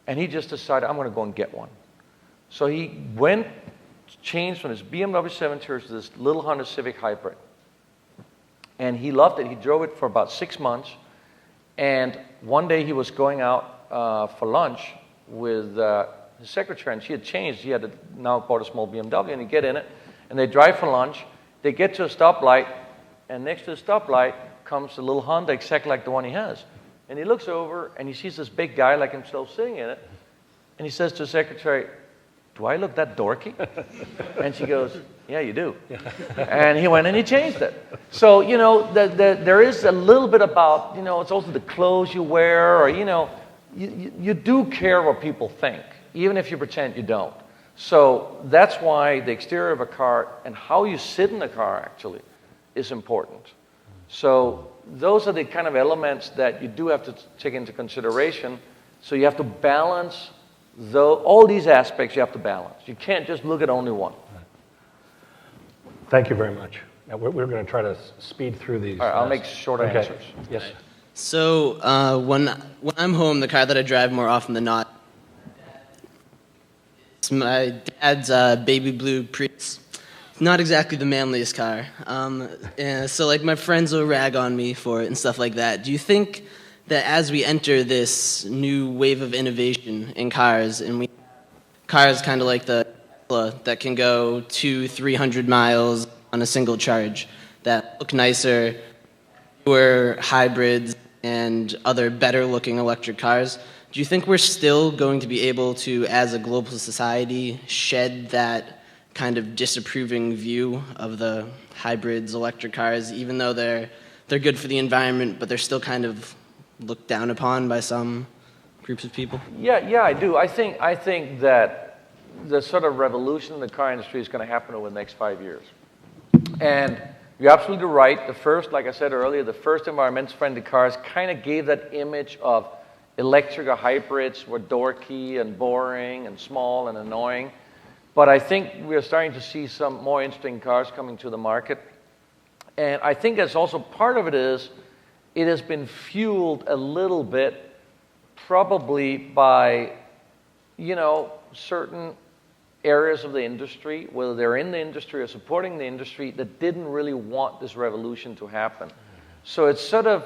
B: And he just decided, I'm going to go and get one. So he went, changed from his BMW 7 Series to this little Honda Civic Hybrid. And he loved it. He drove it for about 6 months. And one day he was going out for lunch with his secretary, and she had changed. He had now bought a small BMW, and he get in it, and they drive for lunch. They get to a stoplight, and next to the stoplight comes a little Honda exactly like the one he has. And he looks over, and he sees this big guy like himself sitting in it, and he says to the secretary, do I look that dorky? And she goes, yeah, you do. And he went and he changed it. So, there is a little bit about, it's also the clothes you wear, or, you do care what people think, even if you pretend you don't. So that's why the exterior of a car and how you sit in the car actually is important. So those are the kind of elements that you do have to take into consideration. So you have to balance all these aspects you have to balance. You can't just look at only one.
A: Thank you very much. Now we're going to try to speed through these.
B: All right, I'll make short answers.
A: Yes.
F: So when I'm home, the car that I drive more often than not, it's my dad's baby blue Prius. Not exactly the manliest car. So like my friends will rag on me for it and stuff like that. Do you think that as we enter this new wave of innovation in cars, and we cars kind of like the Tesla that can go 200-300 miles on a single charge, that look nicer, newer hybrids, and other better-looking electric cars, do you think we're still going to be able to, as a global society, shed that kind of disapproving view of the hybrids, electric cars, even though they're good for the environment, but they're still kind of looked down upon by some groups of people?
B: Yeah, I do. I think that the sort of revolution in the car industry is going to happen over the next 5 years. And you're absolutely right. The first, like I said earlier, the first environmental-friendly cars kind of gave that image of electric or hybrids were dorky and boring and small and annoying. But I think we're starting to see some more interesting cars coming to the market. And I think that's also part of it is it has been fueled a little bit probably by, certain areas of the industry, whether they're in the industry or supporting the industry, that didn't really want this revolution to happen. So it's sort of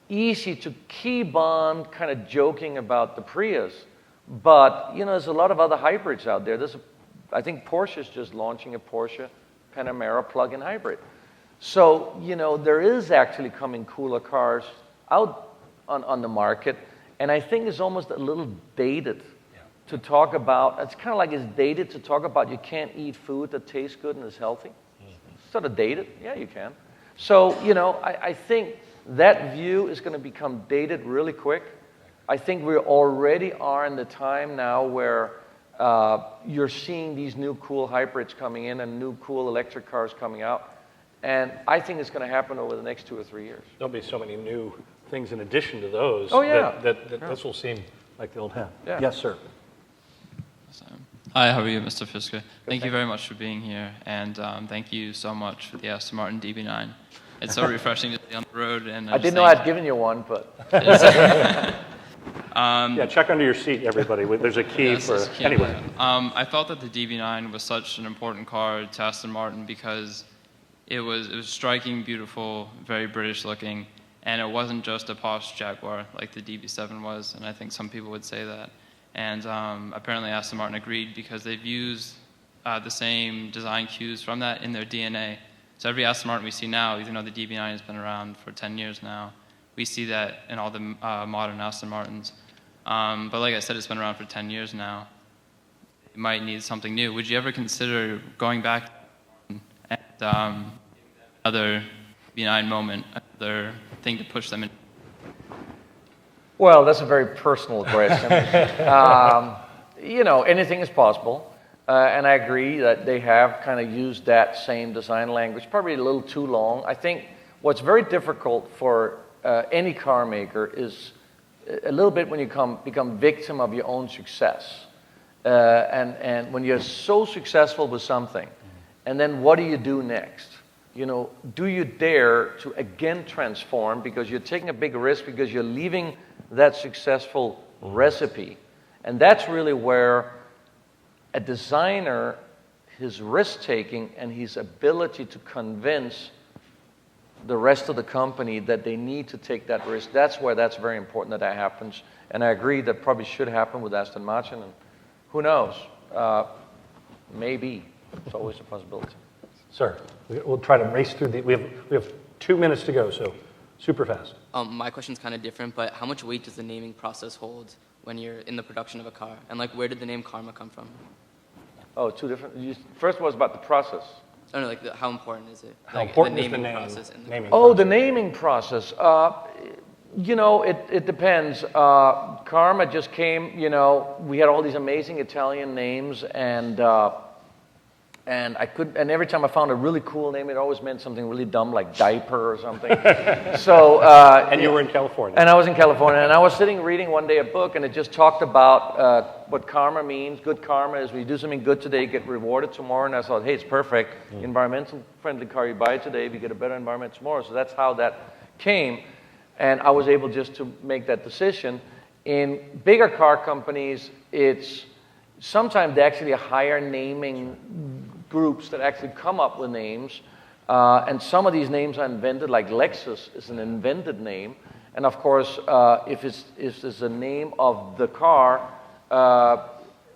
B: easy to keep on kind of joking about the Prius. But, there's a lot of other hybrids out there. I think Porsche is just launching a Porsche Panamera plug-in hybrid. So, there is actually coming cooler cars out on the market. And I think it's almost a little dated to talk about. It's kind of like it's dated to talk about you can't eat food that tastes good and is healthy. It's sort of dated. Yeah, you can. So, I think that view is going to become dated really quick. I think we already are in the time now where you're seeing these new cool hybrids coming in and new cool electric cars coming out. And I think it's going to happen over the next 2 or 3 years.
A: There'll be so many new things in addition to those that this will seem like the old hat.
B: Yeah.
A: Yes, sir.
G: Hi, how are you, Mr. Fisker? Thank you very much for being here, and thank you so much for the Aston Martin DB9. It's so refreshing to be on the road. And
B: I didn't know I'd given you one, but
A: Yeah, check under your seat, everybody. There's a key
G: Yes,
A: for,
G: this key.
A: anyway.
G: I felt that the DB9 was such an important car to Aston Martin because it was striking, beautiful, very British looking, and it wasn't just a posh Jaguar like the DB7 was, and I think some people would say that. And apparently Aston Martin agreed because they've used the same design cues from that in their DNA. So every Aston Martin we see now, even though the DB9 has been around for 10 years now, we see that in all the modern Aston Martins. But like I said, it's been around for 10 years now. You might need something new. Would you ever consider going back and another DB9 moment, another thing to push them in?
B: well, that's a very personal question. Anything is possible. And I agree that they have kind of used that same design language, probably a little too long. I think what's very difficult for any car maker is a little bit when you become victim of your own success. And when you're so successful with something, and then what do you do next? Do you dare to again transform because you're taking a big risk because you're leaving that successful recipe? And that's really where a designer, his risk-taking and his ability to convince the rest of the company that they need to take that risk, that's where that's very important that that happens. And I agree that probably should happen with Aston Martin, and who knows? Maybe. It's always a possibility.
A: Sir, we'll try to race through we have 2 minutes to go, so super fast.
H: My question's kind of different, but how much weight does the naming process hold when you're in the production of a car? And where did the name Karma come from?
B: Oh, two different. First was about the process.
H: Oh, no, how important is it?
A: How important is the
H: naming
A: name?
H: process in the
A: Naming
B: The naming process. It depends. Karma just came. We had all these amazing Italian names, and I could. And every time I found a really cool name, it always meant something really dumb, like diaper or something. So.
A: And you were in California.
B: And I was in California, and I was sitting reading one day a book, and it just talked about what karma means. Good karma is when you do something good today, you get rewarded tomorrow. And I thought, hey, it's perfect. Environmental friendly car you buy today, you get a better environment tomorrow. So that's how that came. And I was able just to make that decision. In bigger car companies, it's sometimes they actually hire naming groups that actually come up with names. And some of these names are invented, like Lexus is an invented name. And of course, if it's the name of the car,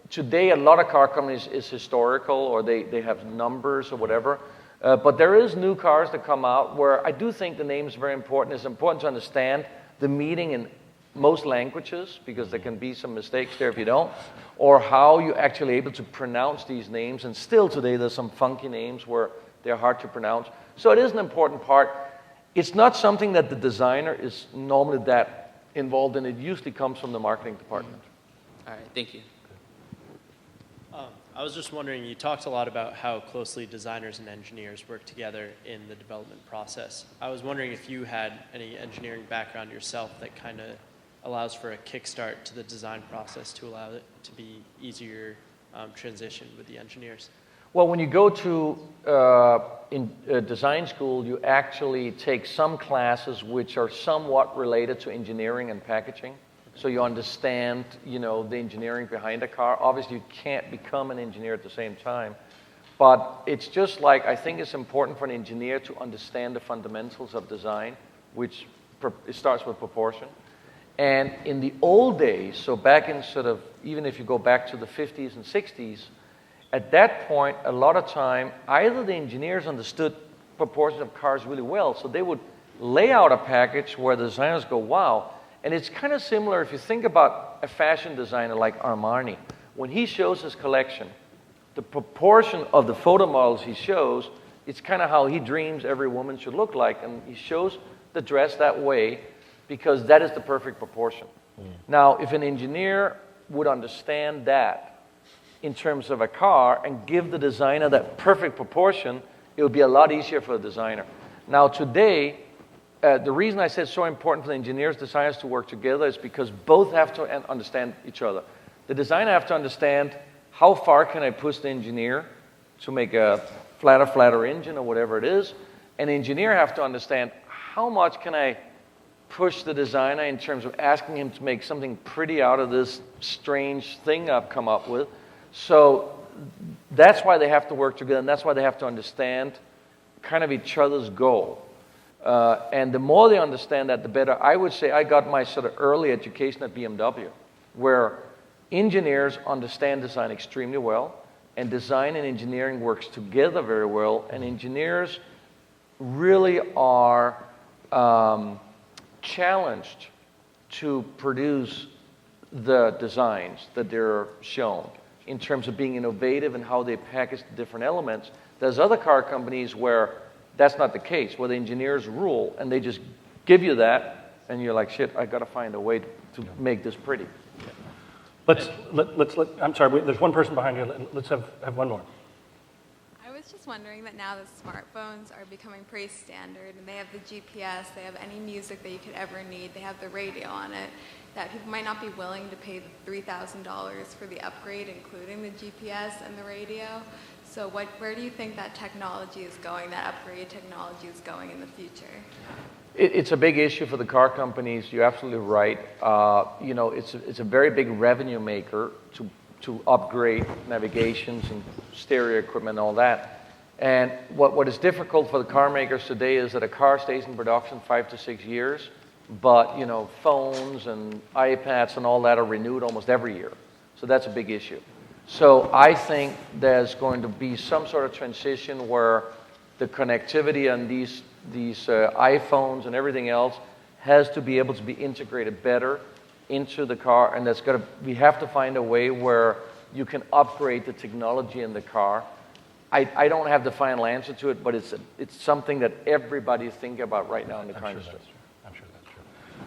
B: today a lot of car companies is historical or they have numbers or whatever. But there is new cars that come out where I do think the name is very important. It's important to understand the meaning in most languages because there can be some mistakes there if you don't, or how you're actually able to pronounce these names. And still today there's some funky names where they're hard to pronounce. So it is an important part. It's not something that the designer is normally that involved in. It usually comes from the marketing department.
H: All right, thank you.
I: I was just wondering, you talked a lot about how closely designers and engineers work together in the development process. I was wondering if you had any engineering background yourself that kind of allows for a kickstart to the design process to allow it to be easier transition with the engineers.
B: Well, when you go to design school, you actually take some classes which are somewhat related to engineering and packaging. So you understand, the engineering behind a car. Obviously, you can't become an engineer at the same time. But it's just like, I think it's important for an engineer to understand the fundamentals of design, which it starts with proportion. And in the old days, so back in even if you go back to the 50s and 60s, at that point, a lot of time, either the engineers understood proportions of cars really well, so they would lay out a package where the designers go, wow. And it's kind of similar if you think about a fashion designer like Armani. When he shows his collection, the proportion of the photo models he shows, it's kind of how he dreams every woman should look like. And he shows the dress that way because that is the perfect proportion. Now, if an engineer would understand that in terms of a car and give the designer that perfect proportion, it would be a lot easier for the designer. Now, today, the reason I said it's so important for the engineers, designers to work together is because both have to understand each other. The designer have to understand how far can I push the engineer to make a flatter engine or whatever it is, An engineer have to understand how much can I push the designer in terms of asking him to make something pretty out of this strange thing I've come up with. So that's why they have to work together, and that's why they have to understand kind of each other's goal. And the more they understand that, the better. I would say I got my sort of early education at BMW, where engineers understand design extremely well, and design and engineering works together very well, and engineers really are challenged to produce the designs that they're shown in terms of being innovative and how they package the different elements. There's other car companies where that's not the case, where the engineers rule and they just give you that, and you're like, shit, I got to find a way to make this pretty.
A: I'm sorry, there's one person behind you. Let's have one more.
J: I was just wondering that now that smartphones are becoming pretty standard, and they have the GPS, they have any music that you could ever need, they have the radio on it, that people might not be willing to pay the $3,000 for the upgrade, including the GPS and the radio. So where do you think that technology is going, that upgrade technology is going in the future?
B: It's a big issue for the car companies. You're absolutely right. It's a very big revenue maker to upgrade navigations and stereo equipment and all that. And what is difficult for the car makers today is that a car stays in production 5 to 6 years, but phones and iPads and all that are renewed almost every year. So that's a big issue. So I think there's going to be some sort of transition where the connectivity on these iPhones and everything else has to be able to be integrated better into the car, and we have to find a way where you can upgrade the technology in the car. I don't have the final answer to it, but it's something that everybody is thinking about right now in the car industry.
A: I'm sure that's true.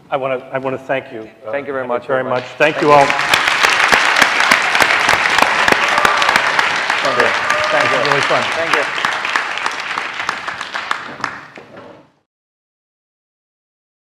A: I want to thank you.
B: Thank you very much.
A: Thank you all.
B: Thank you.
A: Thank you. Really fun.
B: Thank you.